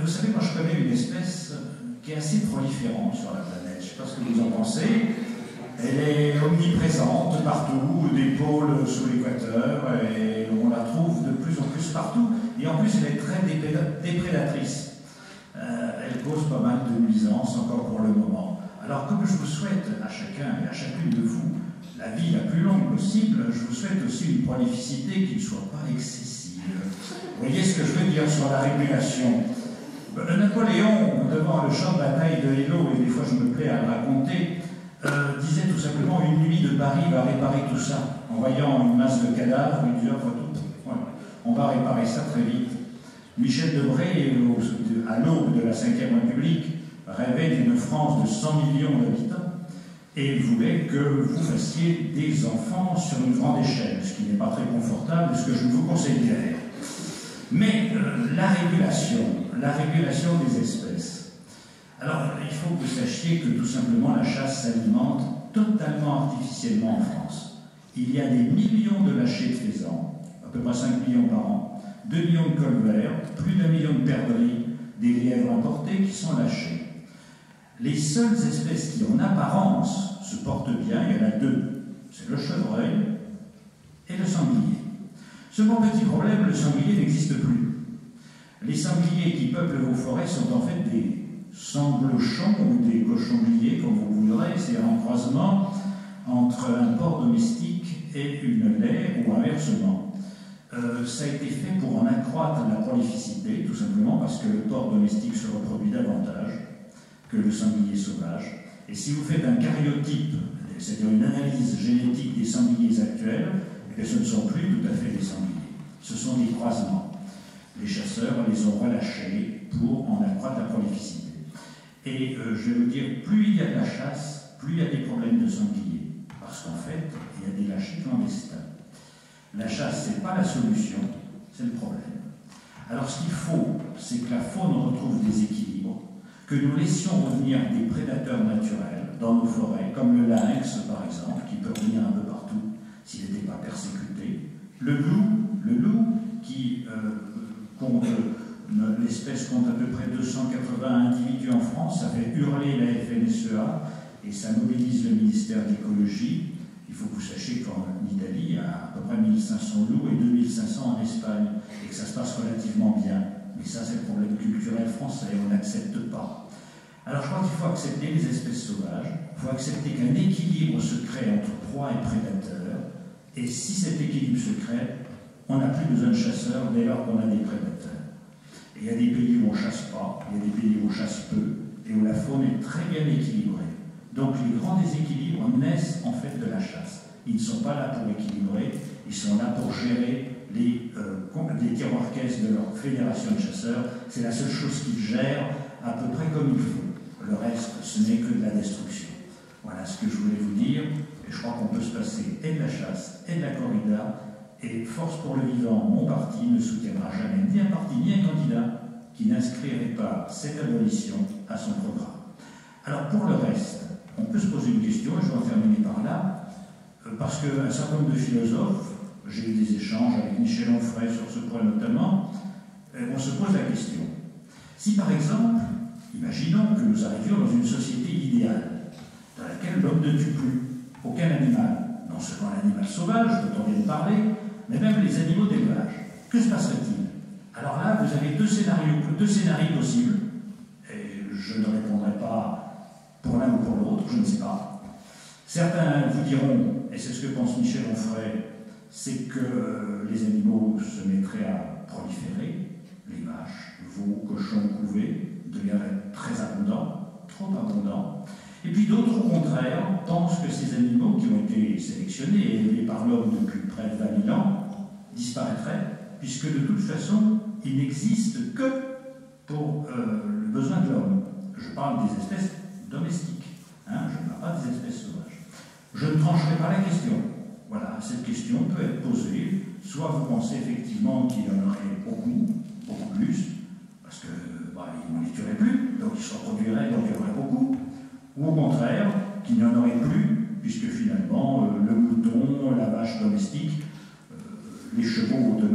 Vous savez, moi je connais une espèce qui est assez proliférante sur la planète. Je ne sais pas ce que vous en pensez. Elle est omniprésente partout, des pôles sous l'équateur, et on la trouve de plus en plus partout. Et en plus, elle est très déprédatrice. Elle cause pas mal de nuisances encore pour le moment. Alors, comme je vous souhaite à chacun et à chacune de vous la vie la plus longue possible, je vous souhaite aussi une prolificité qui ne soit pas excessive. Vous voyez ce que je veux dire sur la régulation? Napoléon, devant le champ de bataille de Eylau, et des fois je me plais à le raconter, disait tout simplement: une nuit de Paris va réparer tout ça. En voyant une masse de cadavres, il disait: voilà, on va réparer ça très vite. Michel Debré, à l'aube de la Ve République, rêvait d'une France de 100 millions d'habitants et voulait que vous fassiez des enfants sur une grande échelle, ce qui n'est pas très confortable, ce que je ne vous conseille guère. Mais la régulation des espèces. Alors, il faut que vous sachiez que tout simplement la chasse s'alimente totalement artificiellement en France. Il y a des millions de lâchers de faisans, à peu près 5 millions par an, 2 millions de colverts, plus d'1 million de perdrix, des lièvres importés qui sont lâchés. Les seules espèces qui, en apparence, se portent bien, il y en a deux. C'est le chevreuil et le sanglier. Seulement, petit problème, le sanglier n'existe plus. Les sangliers qui peuplent vos forêts sont en fait des sanglochons ou des cochongliers, comme vous voudrez. C'est un croisement entre un porc domestique et une laie, ou inversement. Ça a été fait pour en accroître la prolificité, tout simplement parce que le porc domestique se reproduit davantage que le sanglier sauvage. Et si vous faites un caryotype, c'est-à-dire une analyse génétique des sangliers actuels, et ce ne sont plus tout à fait des sangliers. Ce sont des croisements. Les chasseurs les ont relâchés pour en accroître la prolificité. Et je vais vous dire, plus il y a de la chasse, plus il y a des problèmes de sangliers. Parce qu'en fait, il y a des lâchers clandestins. La chasse, ce n'est pas la solution, c'est le problème. Alors ce qu'il faut, c'est que la faune retrouve des équilibres, que nous laissions revenir des prédateurs naturels dans nos forêts, comme le lynx par exemple, qui peut revenir un peu partout s'il n'était pas persécuté. Le loup qui l'espèce compte à peu près 280 individus en France, ça fait hurler la FNSEA et ça mobilise le ministère de l'écologie. Il faut que vous sachiez qu'en Italie, il y a à peu près 1500 loups et 2500 en Espagne, et que ça se passe relativement bien. Mais ça, c'est le problème culturel français, on n'accepte pas. Alors je crois qu'il faut accepter les espèces sauvages, il faut accepter qu'un équilibre se crée entre proie et prédateur, et si cet équilibre se crée, on n'a plus besoin de chasseurs dès lors qu'on a des prédateurs. Et il y a des pays où on ne chasse pas, il y a des pays où on chasse peu, et où la faune est très bien équilibrée. Donc les grands déséquilibres naissent en fait de la chasse. Ils ne sont pas là pour équilibrer, ils sont là pour gérer les tiroirs caisses de leur fédération de chasseurs. C'est la seule chose qu'ils gèrent à peu près comme il faut. Le reste, ce n'est que de la destruction. Voilà ce que je voulais vous dire. Et je crois qu'on peut se passer et de la chasse et de la corrida. Et Force pour le Vivant, mon parti, ne soutiendra jamais ni un parti ni un candidat qui n'inscrirait pas cette abolition à son programme. Alors pour le reste, on peut se poser une question, et je vais en terminer par là, parce qu'un certain nombre de philosophes, j'ai eu des échanges avec Michel Onfray sur ce point notamment, on se pose la question. Si par exemple, imaginons que nous arrivions dans une société idéale, dans laquelle l'homme ne tue plus aucun animal, non seulement l'animal sauvage dont on vient de parler, mais même les animaux d'élevage, que se passerait-il? Alors là, vous avez deux scénarios possibles, et je ne répondrai pas pour l'un ou pour l'autre, je ne sais pas. Certains vous diront, et c'est ce que pense Michel Onfray, c'est que les animaux se mettraient à proliférer, les vaches, veaux, cochons, couvées, deviendraient très abondants, trop abondants. Et puis d'autres, au contraire, pensent que ces animaux qui ont été sélectionnés et élevés par l'homme depuis près de 20 000 ans disparaîtraient, puisque de toute façon, ils n'existent que pour le besoin de l'homme. Je parle des espèces domestiques, hein, je ne parle pas des espèces sauvages. Je ne trancherai pas la question. Voilà, cette question peut être posée. Soit vous pensez effectivement qu'il y en aurait beaucoup plus, parce que ils ne les tueraient plus, donc ils se reproduiraient, donc il y en aurait beaucoup. Ou au contraire, qu'il n'y en aurait plus, puisque finalement, le mouton, la vache domestique, les chevaux de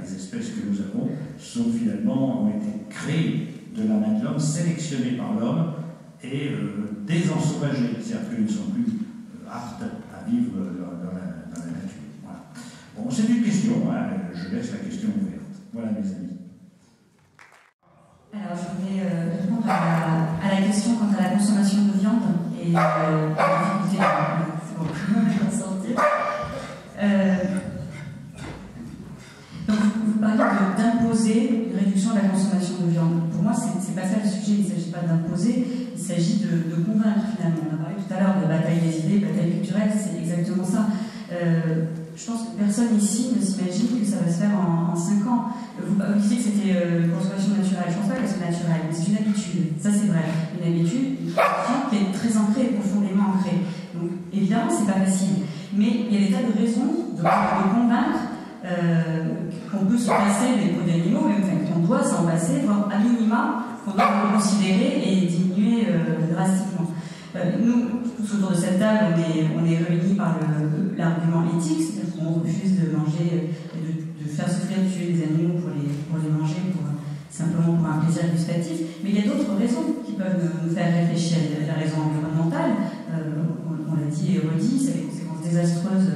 les espèces que nous avons, ont été créés de la main de l'homme, sélectionnés par l'homme et désensauvagés, c'est-à-dire qu'ils ne sont plus aptes à vivre dans la nature. Voilà. Bon, c'est une question, hein, je laisse la question ouverte. Voilà, mes amis. Alors, je voulais répondre à la question quant à la consommation de viande et la difficulté. C'est bon, je vais sortir. Donc, vous parlez d'imposer une réduction de la consommation de viande. Pour moi, c'est pas ça le sujet. Il ne s'agit pas d'imposer, il s'agit de convaincre finalement. On a parlé tout à l'heure de bataille des idées, bataille culturelle, c'est exactement ça. Je pense que personne ici ne s'imagine que ça va se faire en 5 ans. Vous disiez que c'était une consommation naturelle. Je ne pense pas qu'elle soit naturelle, mais c'est une habitude. Ça, c'est vrai. Une habitude, une tradition qui est très ancrée, profondément ancrée. Donc, évidemment, c'est pas facile. Mais il y a des tas de raisons de convaincre qu'on peut se passer des peaux d'animaux, enfin, qu'on doit s'en passer, voire à minima, qu'on doit le considérer et diminuer drastiquement. Nous, tous autour de cette table, on est réunis par l'argument éthique, c'est-à-dire qu'on refuse de manger, de faire souffrir, de tuer des animaux pour les manger, simplement pour un plaisir gustatif. Mais il y a d'autres raisons qui peuvent nous faire réfléchir. Il y a la raison environnementale, on l'a dit et redit, c'est les conséquences désastreuses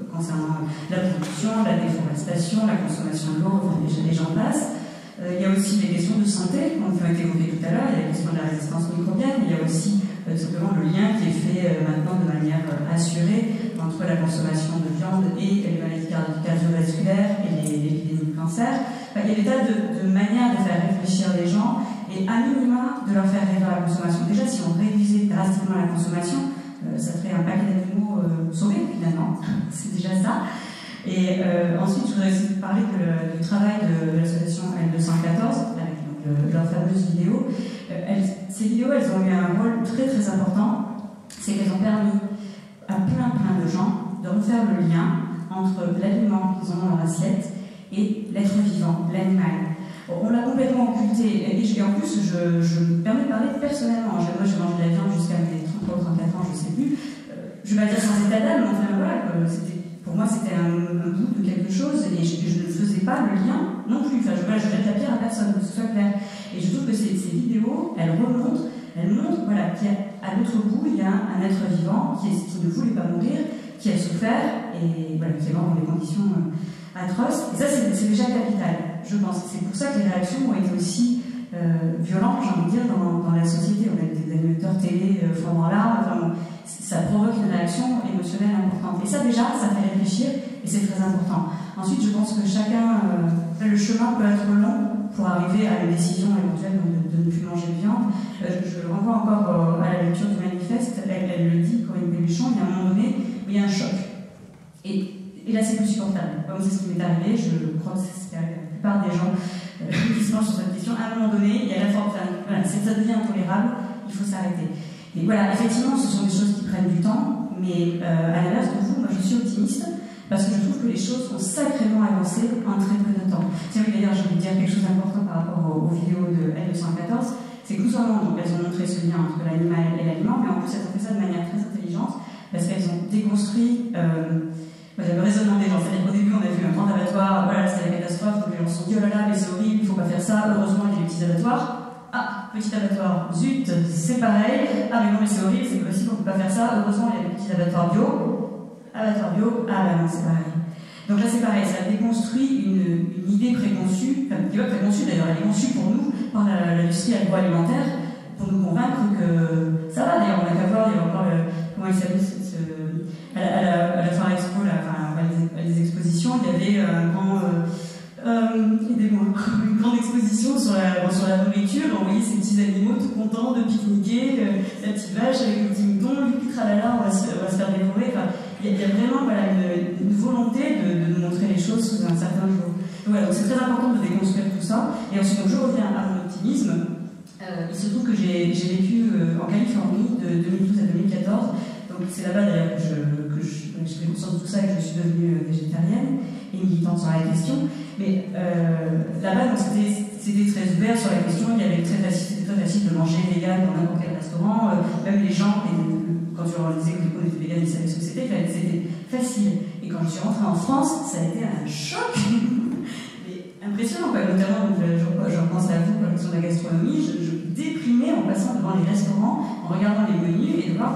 concernant la production, la déforestation, la consommation de l'eau, enfin, les gens passent. Il y a aussi les questions de santé, qui ont été évoquées tout à l'heure, il y a la question de la résistance microbienne, il y a aussi simplement le lien qui est fait maintenant de manière assurée entre la consommation de viande et les maladies cardiovasculaires et l'épidémie de cancer. Enfin, il y a des tas de manières de faire réfléchir les gens et à minima de leur faire réduire la consommation. Déjà, si on réduisait drastiquement la consommation, ça ferait un paquet d'animaux sauvés finalement, c'est déjà ça. Et ensuite, je voudrais aussi parler du travail de l'association L214, avec leur fameuse vidéo. Ces vidéos, elles ont eu un rôle très très important, c'est qu'elles ont permis à plein de gens de refaire le lien entre l'aliment qu'ils ont dans leur assiette et l'être vivant, l'animal. On l'a complètement occulté, et en plus, je me permets de parler personnellement. Moi, j'ai mangé de la viande jusqu'à mes 33 ou 34 ans, je ne sais plus. Je ne vais pas dire sans état d'âme, mais enfin voilà, pour moi, c'était un bout de quelque chose, et je ne faisais pas le lien non plus. Enfin, je jette la pierre à personne, que ce soit clair. Et je trouve que ces vidéos, elles montrent voilà, qu'à l'autre bout, il y a un être vivant qui ne voulait pas mourir, qui a souffert, et voilà, qui est mort dans des conditions atroces. Et ça, c'est déjà capital, je pense. C'est pour ça que les réactions ont été aussi violentes, j'ai envie de dire, dans la société. On a des animateurs télé formant là, enfin, ça provoque une réaction émotionnelle importante. Et ça, déjà, ça fait réfléchir, et c'est très important. Ensuite, je pense que chacun, le chemin peut être long pour arriver à une décision éventuelle de ne plus manger de viande. Je renvoie encore à la lecture du manifeste, elle le dit, Corinne Pelluchon, il y a un moment donné où il y a un choc. Et là, c'est plus supportable. Comme c'est ce qui m'est arrivé, je crois que c'est la plupart des gens qui se penchent sur cette question. À un moment donné, il y a la forme, voilà, ça devient intolérable, il faut s'arrêter. Et voilà, effectivement, ce sont des choses qui prennent du temps, mais à l'inverse de vous, moi je suis optimiste, parce que je trouve que les choses ont sacrément avancé en très peu de temps. Tiens, oui, d'ailleurs, je voulais dire quelque chose d'important par rapport aux vidéos de L214, c'est que non seulement donc, elles ont montré ce lien entre l'animal et l'aliment, mais en plus elles ont fait ça de manière très intelligente, parce qu'elles ont déconstruit le raisonnement des gens. C'est-à-dire qu'au début, on a vu un grand abattoir, voilà, c'était la catastrophe, donc les gens se sont dit, oh là là, mais c'est horrible, il ne faut pas faire ça, heureusement, il y a des petits abattoirs. Ah, petit abattoir, zut, c'est pareil, ah mais non, mais c'est horrible, c'est possible, on ne peut pas faire ça, heureusement, il y a des petits abattoirs bio, ah bah non, c'est pareil. Donc là, c'est pareil, ça a déconstruit une idée préconçue, enfin, qui n'est pas préconçue d'ailleurs, elle est conçue pour nous, par l'industrie agroalimentaire, pour nous convaincre que ça va. D'ailleurs, on n'a qu'à voir, il y a encore, comment il s'appelle, à la Foire Expo, là, enfin, à des expositions, il y avait une grande exposition sur la nourriture. On voyait ces petits animaux tout contents de pique-niquer, la petite vache avec le petit mouton, lui, tralala, on va se faire dévorer. Enfin, il y a vraiment voilà, une volonté de nous montrer les choses sous un certain jour. Donc, voilà, donc c'est très important de déconstruire tout ça. Et ensuite, donc, je reviens à mon optimisme. Il se trouve que j'ai vécu en Californie de 2012 à 2014. Donc c'est là-bas d'ailleurs que je pris conscience de tout ça et que je suis devenue végétarienne et militante sur la question. Mais là-bas, c'était très ouvert sur la question. C'était très facile de manger vegan dans n'importe quel restaurant. Même les gens, quand tu leur disais que les véganes, ils savaient ce que c'était facile. Et quand je suis rentrée en France, ça a été un choc. Impressionnant, quoi. Notamment, je repense à vous, sur la gastronomie, je déprimais en passant devant les restaurants, en regardant les menus et de voir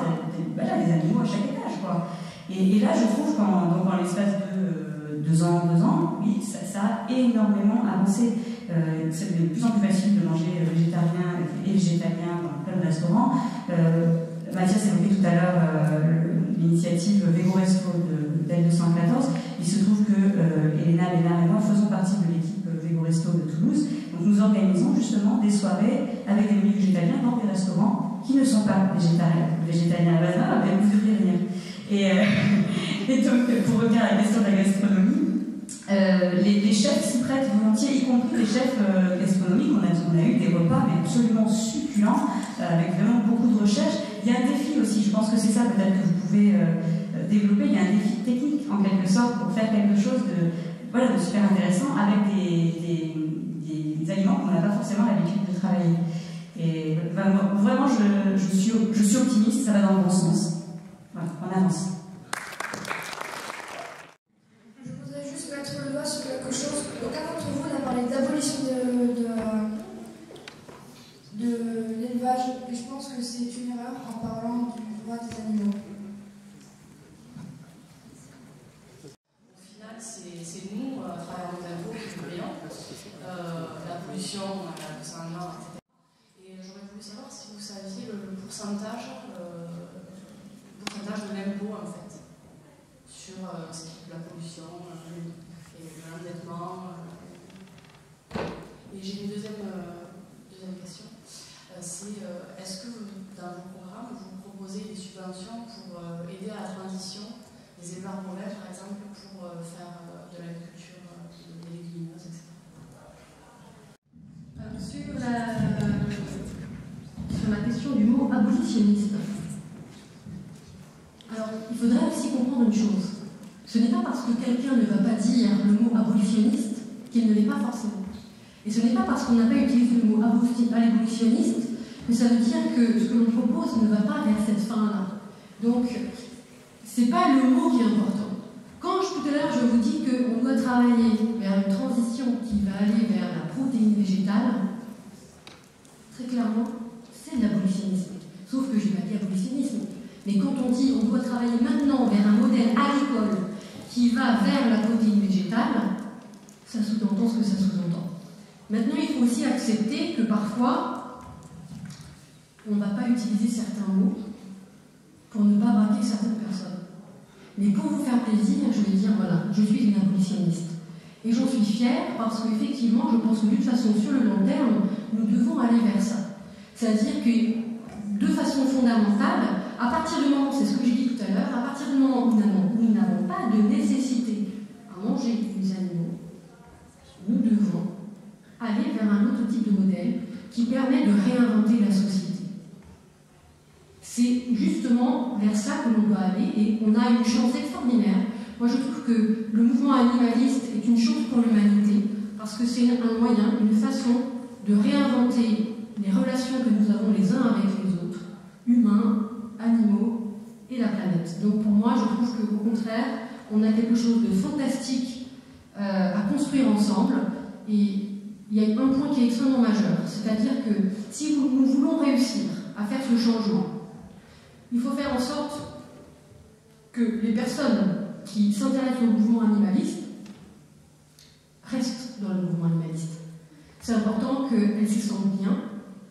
des animaux à chaque étage, quoi. Et là, je trouve qu'en l'espace de 2 ans, oui, ça a énormément avancé. C'est de plus en plus facile de manger végétarien et végétalien dans plein de restaurants. Mathias évoquait tout à l'heure l'initiative Vego Resto d'L214. Il se trouve que Elena, Lénard et moi faisons partie de l'équipe Vego Resto de Toulouse. Donc nous organisons justement des soirées avec des menus végétaliens dans des restaurants qui ne sont pas végétaliens à base, mais vous devriez venir. Et donc, pour revenir à la question de la gastronomie, les chefs s'y prêtent volontiers, y compris les chefs gastronomiques. On a eu des repas mais absolument succulents, avec vraiment beaucoup de recherches. Il y a un défi aussi, je pense que c'est ça peut-être que vous pouvez développer. Il y a un défi technique en quelque sorte pour faire quelque chose de super intéressant avec des aliments qu'on n'a pas forcément l'habitude de travailler. Et vraiment, je suis optimiste, ça va dans le bon sens. Voilà, on avance. Je voudrais juste mettre le doigt sur quelque chose. Aucun d'entre vous n'a parlé d'abolition de l'élevage, et je pense que c'est une erreur en parlant du droit des animaux. Au final, c'est nous, à travers nos impôts, qui nous payons la pollution, la sang, etc. Et j'aurais voulu savoir si vous saviez le pourcentage de l'impôt, en fait, sur la pollution et l'endettement. Et j'ai une deuxième question. C'est est-ce que dans vos programmes, vous proposez des subventions pour aider à la transition des éleveurs mauvais, par exemple, pour faire de l'agriculture des légumineuses, etc. Sur la question du mot abolitionniste, alors il faudrait aussi comprendre une chose. Ce n'est pas parce que quelqu'un ne va pas dire le mot abolitionniste qu'il ne l'est pas forcément. Et ce n'est pas parce qu'on n'a pas utilisé le mot abolitionniste que ça veut dire que ce que l'on propose ne va pas vers cette fin-là. Donc, c'est pas le mot qui est important. Quand tout à l'heure je vous dis qu'on doit travailler vers une transition qui va aller vers la protéine végétale, très clairement, c'est de l'abolitionnisme. Sauf que je n'ai pas dit abolitionnisme. Mais quand on dit qu'on doit travailler maintenant vers un modèle agricole qui va vers la protéine végétale, ça sous-entend ce que ça sous-entend. Maintenant, il faut aussi accepter que parfois, on ne va pas utiliser certains mots pour ne pas braquer certaines personnes. Mais pour vous faire plaisir, je vais dire, voilà, je suis une abolitionniste. Et j'en suis fière parce qu'effectivement, je pense que de toute façon, sur le long terme, nous devons aller vers ça. C'est-à-dire que, de façon fondamentale, à partir du moment, c'est ce que j'ai dit tout à l'heure, à partir du moment où nous n'avons pas de nécessité à manger des animaux, nous devons aller vers un autre type de modèle qui permet de réinventer la société. C'est justement vers ça que l'on doit aller et on a une chance extraordinaire Moi, je trouve que le mouvement animaliste est une chose pour l'humanité, parce que c'est un moyen, une façon de réinventer les relations que nous avons les uns avec les autres, humains, animaux et la planète. Donc pour moi, je trouve qu'au contraire, on a quelque chose de fantastique à construire ensemble. Et il y a un point qui est extrêmement majeur, c'est-à-dire que si nous voulons réussir à faire ce changement, il faut faire en sorte que les personnes qui s'intéressent au mouvement animaliste restent dans le mouvement animaliste. C'est important qu'elles s'y sentent bien,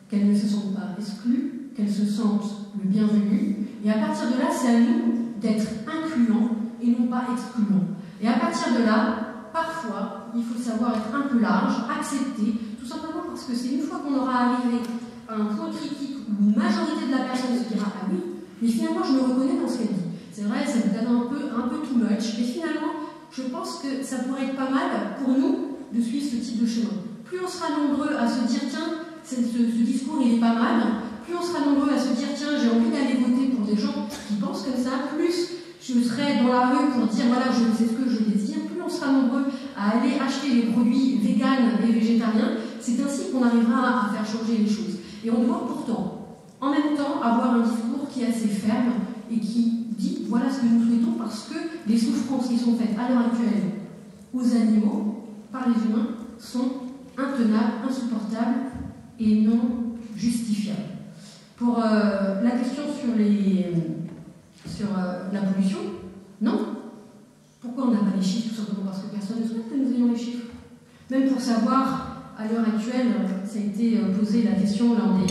qu'elles ne se sentent pas exclues, qu'elles se sentent le bienvenu. Et à partir de là, c'est à nous d'être incluants et non pas excluants. Et à partir de là, parfois, il faut savoir être un peu large, accepter, tout simplement parce que c'est une fois qu'on aura arrivé à un point critique où une majorité de la personne se dira « Ah oui, mais finalement, je me reconnais dans ce qu'elle dit. C'est vrai, c'est peut-être un peu too much, mais finalement, je pense que ça pourrait être pas mal pour nous de suivre ce type de chemin. Plus on sera nombreux à se dire « Tiens, ce discours, il est pas mal », plus on sera nombreux à se dire « Tiens, j'ai envie d'aller voter pour des gens qui pensent comme ça », plus je serai dans la rue pour dire « Voilà, je sais ce que je désire », plus on sera nombreux à aller acheter les produits véganes et végétariens. C'est ainsi qu'on arrivera à faire changer les choses. Et on doit pourtant, en même temps, avoir un discours qui est assez ferme et qui dit « Voilà ce que nous souhaitons », parce que les souffrances qui sont faites à l'heure actuelle aux animaux, par les humains, sont intenables, insupportables et non justifiables. Pour la question sur la pollution, non. Pourquoi on n'a pas les chiffres? Tout simplement parce que personne ne souhaite que nous ayons les chiffres. Même pour savoir, à l'heure actuelle, ça a été posé la question lors de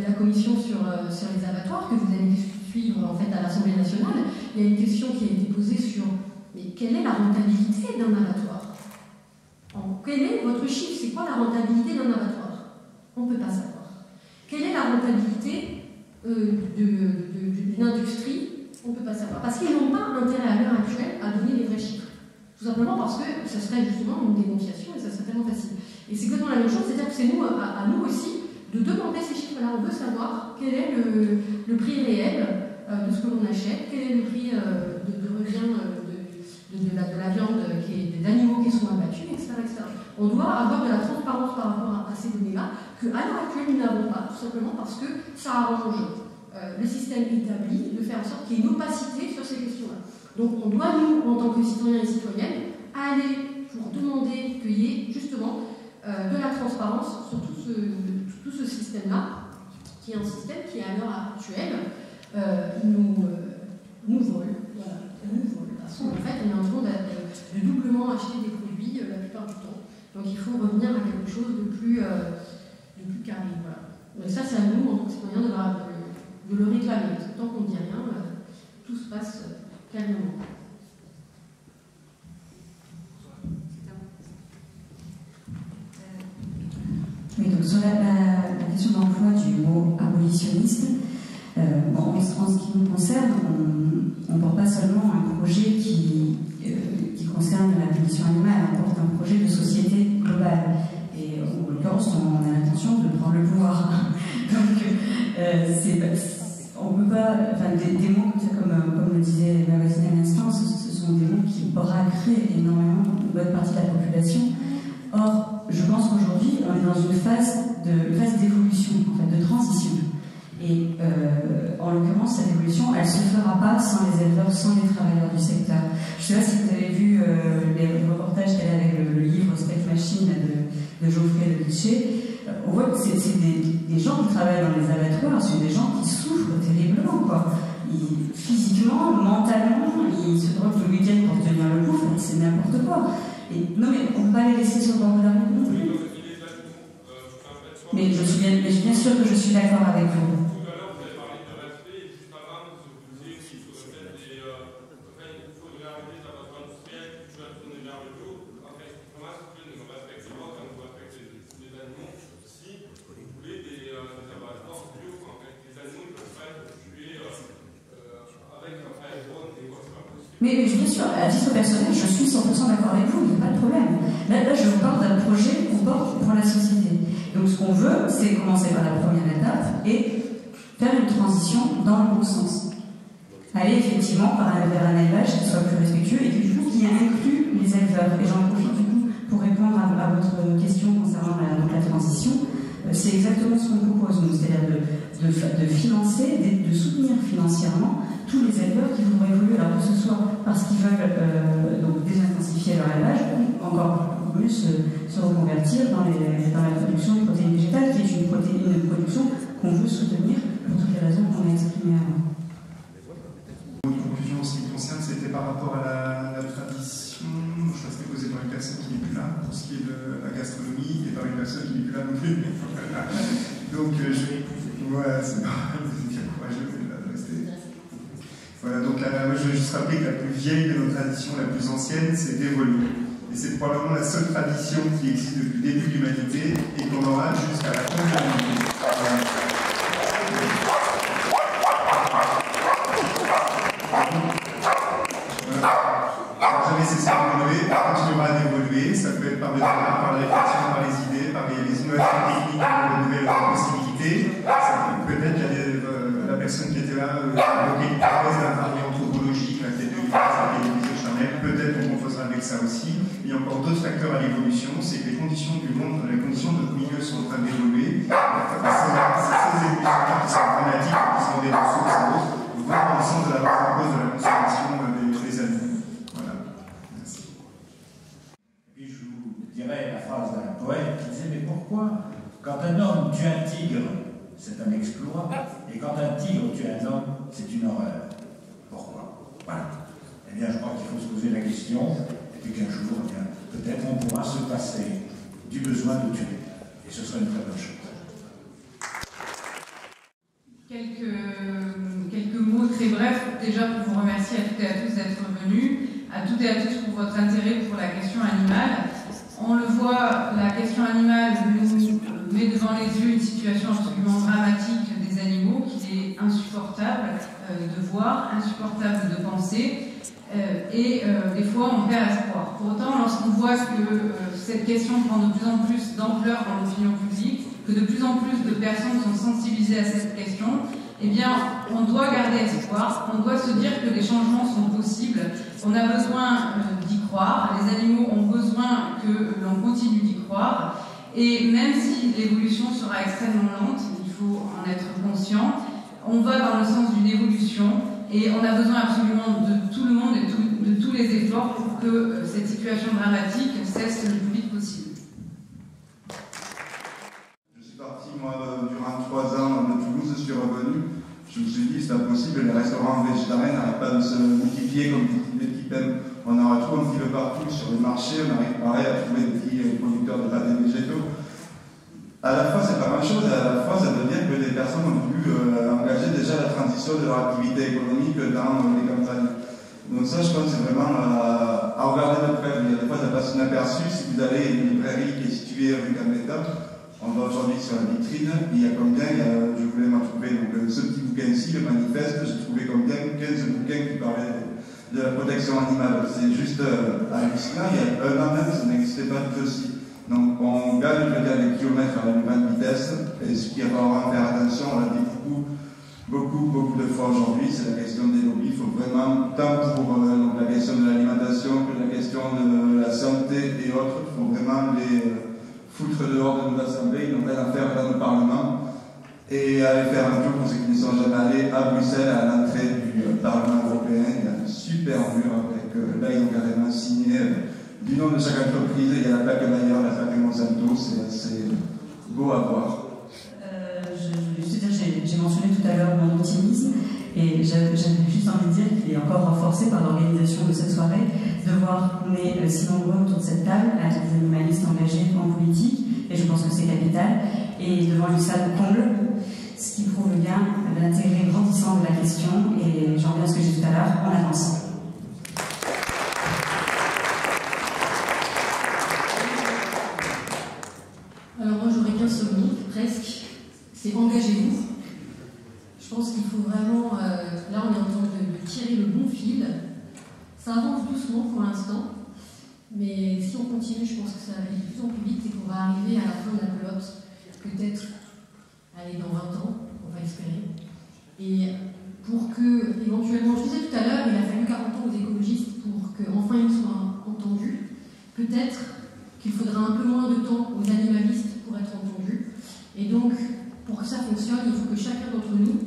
la commission sur les abattoirs que vous allez suivre en fait à l'Assemblée nationale. Il y a une question qui a été posée sur mais quelle est la rentabilité d'un abattoir? Quel est votre chiffre? C'est quoi la rentabilité d'un abattoir? On ne peut pas savoir. Quelle est la rentabilité d'une industrie? On ne peut pas savoir. Parce qu'ils n'ont pas intérêt à l'heure actuelle à donner les vrais chiffres. Tout simplement parce que ça serait justement une dénonciation et ça serait tellement facile. Et c'est exactement la même chose, c'est-à-dire que c'est nous, à nous aussi de demander ces chiffres-là. On veut savoir quel est le prix réel de ce que l'on achète, quel est le prix de revient de la viande, des animaux qui sont abattus, etc., etc. On doit avoir de la transparence par rapport à ces données-là, qu'à l'heure actuelle, nous n'avons pas, tout simplement parce que ça arrange le système établi de faire en sorte qu'il y ait une opacité sur ces questions-là. Donc on doit, nous, en tant que citoyens et citoyennes, aller pour demander qu'il y ait justement de la transparence sur tout ce système-là, qui est un système qui, à l'heure actuelle, nous vole. Voilà, nous vole. Parce qu'en fait, on est en train de doublement acheter des produits la plupart du temps. Donc il faut revenir à quelque chose de plus carré. Voilà. Mais ça, c'est à nous, en tant que citoyens, de le réclamer. Parce que tant qu'on ne dit rien, tout se passe calmement. Oui, donc sur la question d'emploi du mot abolitionniste, en ce qui nous concerne, on ne porte pas seulement un projet qui concerne la pollution animale, on porte un projet de société globale. Et en l'occurrence, on a l'intention de prendre le pouvoir. Donc, on peut pas. Enfin, des mots comme le disait ma voisine à l'instant, ce sont des mots qui braqueraient énormément une bonne partie de la population. Or, je pense qu'aujourd'hui, on est dans une phase d'évolution, en fait, de transition. Et en l'occurrence, cette évolution, elle ne se fera pas sans les éleveurs, sans les travailleurs du secteur. Je ne sais pas si vous avez vu les reportages qu'elle a avec le livre Steak Machine de Geoffrey de Vichet. On voit que c'est des gens qui travaillent dans les abattoirs, c'est des gens qui souffrent terriblement, quoi. Physiquement, mentalement, ils se droguent le week-end pour tenir le coup, c'est n'importe quoi. Et, non mais on ne peut pas les laisser sur le bord de la route non plus. Mais je suis bien sûr que je suis d'accord avec vous. Mais bien sûr, à titre personnel, je suis 100% d'accord avec vous, il n'y a pas de problème. Là, je vous parle d'un projet qu'on porte pour la société. Donc ce qu'on veut, c'est commencer par la première étape et faire une transition dans le bon sens. aller effectivement vers un élevage qui soit plus respectueux et du coup qui inclut les éleveurs. Et j'en profite du coup pour répondre à votre question concernant la transition. C'est exactement ce qu'on propose, c'est-à-dire de financer, de soutenir financièrement tous les éleveurs qui voudront évoluer, alors que ce soit parce qu'ils veulent donc désintensifier leur élevage ou encore plus se reconvertir dans la production de protéines végétales, qui est une production qu'on veut soutenir pour toutes les raisons qu'on a exprimées avant. Une conclusion en ce qui me concerne, c'était par rapport à la tradition, je crois que c'était posé par une personne qui n'est plus là, pour ce qui est de la gastronomie, et par une personne qui n'est plus là non plus. Donc, voilà, c'est pas courageux de rester. Voilà, donc moi je veux juste rappeler que la plus vieille de nos traditions, la plus ancienne, c'est d'évoluer. Et c'est probablement la seule tradition qui existe depuis le début de l'humanité et qu'on aura jusqu'à la fin de l'humanité. Jamais cesser d'évoluer, continuera d'évoluer, ça peut être par le débat, par la réflexion, par les idées, par les innovations techniques, de nouvelles possibilités. Peut-être la personne qui était là évoquait l'hypothèse d'un pari anthropologique, la tête de l'image, la télévision charnelle, peut-être qu'on composera avec ça aussi. Il y a encore d'autres facteurs à l'évolution, c'est que les conditions du monde, les conditions de notre milieu sont en train d'évoluer. C'est ces évolutions-là qui sont dramatiques, qui sont des ressources et autres, vont dans le sens de la prise en cause de la consommation des animaux. Voilà. Merci. Et puis je vous dirais la phrase d'un poète qui disait: mais pourquoi, quand un homme tue un tigre, c'est un exploit, et quand un tigre tue un homme, c'est une horreur? Pourquoi? Voilà. Eh bien, je crois qu'il faut se poser la question, et puis qu'un jour, eh bien, peut-être on pourra se passer du besoin de tuer. Et ce serait une très bonne chose. Quelques mots très brefs, déjà pour vous remercier à toutes et à tous d'être venus, à toutes et à tous pour votre intérêt pour la question animale. On le voit, la question animale nous met devant les yeux une situation absolument dramatique des animaux qu'il est insupportable de voir, insupportable de penser. Et des fois on perd espoir. Pour autant, lorsqu'on voit que cette question prend de plus en plus d'ampleur dans l'opinion publique, que de plus en plus de personnes sont sensibilisées à cette question, eh bien, on doit garder espoir, on doit se dire que des changements sont possibles, on a besoin d'y croire, les animaux ont besoin que l'on continue d'y croire, et même si l'évolution sera extrêmement lente, il faut en être conscient, on va dans le sens d'une évolution, et on a besoin absolument de tout le monde et de tous les efforts pour que cette situation dramatique cesse le plus vite possible. Je suis parti, moi, durant 3 ans de Toulouse, je suis revenu. Je me suis dit, c'est impossible, les restaurants végétariens n'arrêtent pas de se multiplier comme des petits pèmes. On en retrouve un petit peu partout sur les marchés, on arrive pareil à trouver des petits producteurs de pâtes et végétaux. À la fois, c'est pas mal chose, et à la fois, ça veut dire que les personnes ont pu engager déjà la transition de leur activité économique dans les campagnes. Donc ça, je pense, c'est vraiment à regarder de près. Des fois, ça passe inaperçu. Si vous allez à une librairie qui est située rue Gambetta, on va aujourd'hui sur la vitrine, il y a combien, je voulais m'en trouver, donc ce petit bouquin-ci, le manifeste, j'ai trouvé combien 15 bouquins qui parlaient de la protection animale. C'est juste hallucinant, il y a 1 an même, ça n'existait pas tout aussi. Donc on gagne les kilomètres à la grande vitesse, et ce qui va vraiment faire attention, on l'a dit beaucoup de fois aujourd'hui, c'est la question des lobbies. Il faut vraiment, tant pour la question de l'alimentation que la question de la santé et autres, il faut vraiment les foutre dehors de nos assemblées, ils n'ont rien à faire dans le Parlement, et aller faire un tour pour ceux qui ne sont jamais allés à Bruxelles, à l'entrée du Parlement européen. Il y a un super mur avec, là ils ont carrément signé du nom de chaque entreprise, il y a la plaque Bayer, la plaque Monsanto, c'est beau à voir. J'ai mentionné tout à l'heure mon optimisme, et j'avais juste envie de dire qu'il est encore renforcé par l'organisation de cette soirée, de voir qu'on est si nombreux autour de cette table, à des animalistes engagés en politique, et je pense que c'est capital, et devant une salle comble, ce qui prouve bien l'intérêt grandissant de la question, et j'en reviens à ce que j'ai dit tout à l'heure, on avance. Alors moi j'aurais qu'un seul mot, presque, c'est engagez-vous. Je pense qu'il faut vraiment, là on est en train de tirer le bon fil. Ça avance doucement pour l'instant, mais si on continue, je pense que ça va aller de plus en plus vite et qu'on va arriver à la fin de la pelote, peut-être aller dans 20 ans, on va espérer. Et pour que éventuellement, je dis peut-être qu'il faudra un peu moins de temps aux animalistes pour être entendus. Et donc, pour que ça fonctionne, il faut que chacun d'entre nous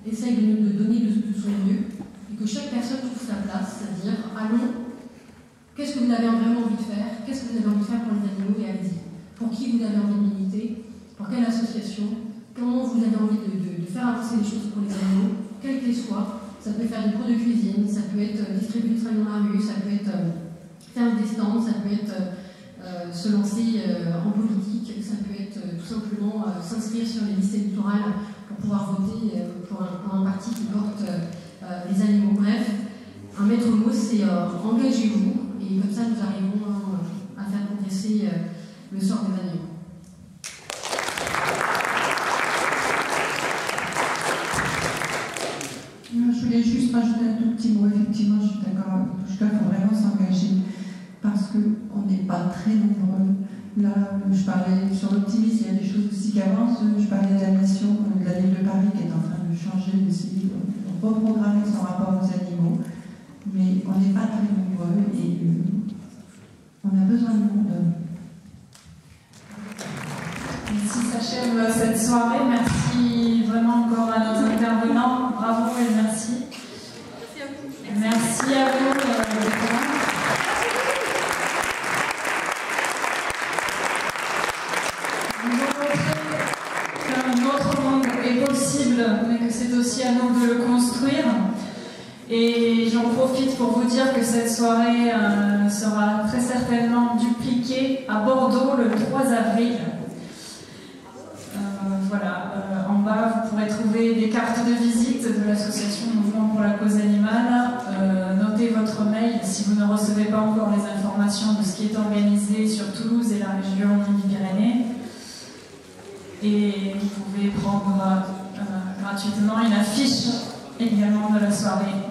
essaye de donner de son mieux et que chaque personne trouve sa place, c'est-à-dire, allons, qu'est-ce que vous avez vraiment envie de faire? Qu'est-ce que vous avez envie de faire pour les animaux? Et allez-y. Pour qui vous avez envie de militer? Pour quelle association? Comment vous avez envie de faire avancer les choses pour les animaux, quelles qu'elles soient? Ça peut faire des cours de cuisine, ça peut être distribuer du travail dans la rue, ça peut être faire des stands, ça peut être se lancer en politique, ça peut être tout simplement s'inscrire sur les listes électorales pour pouvoir voter pour un parti qui porte les animaux. Bref, un maître mot, c'est engagez-vous, et comme ça nous arrivons à faire progresser le sort des animaux. Je voulais juste rajouter un tout petit mot. Effectivement, je suis d'accord avec Touchka, il faut vraiment s'engager parce qu'on n'est pas très nombreux. Là, je parlais sur l'optimisme, il y a des choses aussi qui avancent. Je parlais de la mission de la ville de Paris qui est en train de changer, d'essayer de reprogrammer son rapport aux animaux. Mais on n'est pas très nombreux et on a besoin de monde. Ainsi s'achève cette soirée. Merci vraiment encore à nos intervenants. Bravo et merci. Merci à vous. Vous montrez qu'un autre monde est possible, mais que c'est aussi à nous de le construire. Et j'en profite pour vous dire que cette soirée sera très certainement dupliquée à Bordeaux le 3 avril. Voilà, en bas vous pourrez trouver des cartes de visite de l'association Mouvement pour la cause animale. Notez votre mail si vous ne recevez pas encore les informations de ce qui est organisé sur Toulouse et la région Midi-Pyrénées. Et vous pouvez prendre gratuitement une affiche également de la soirée.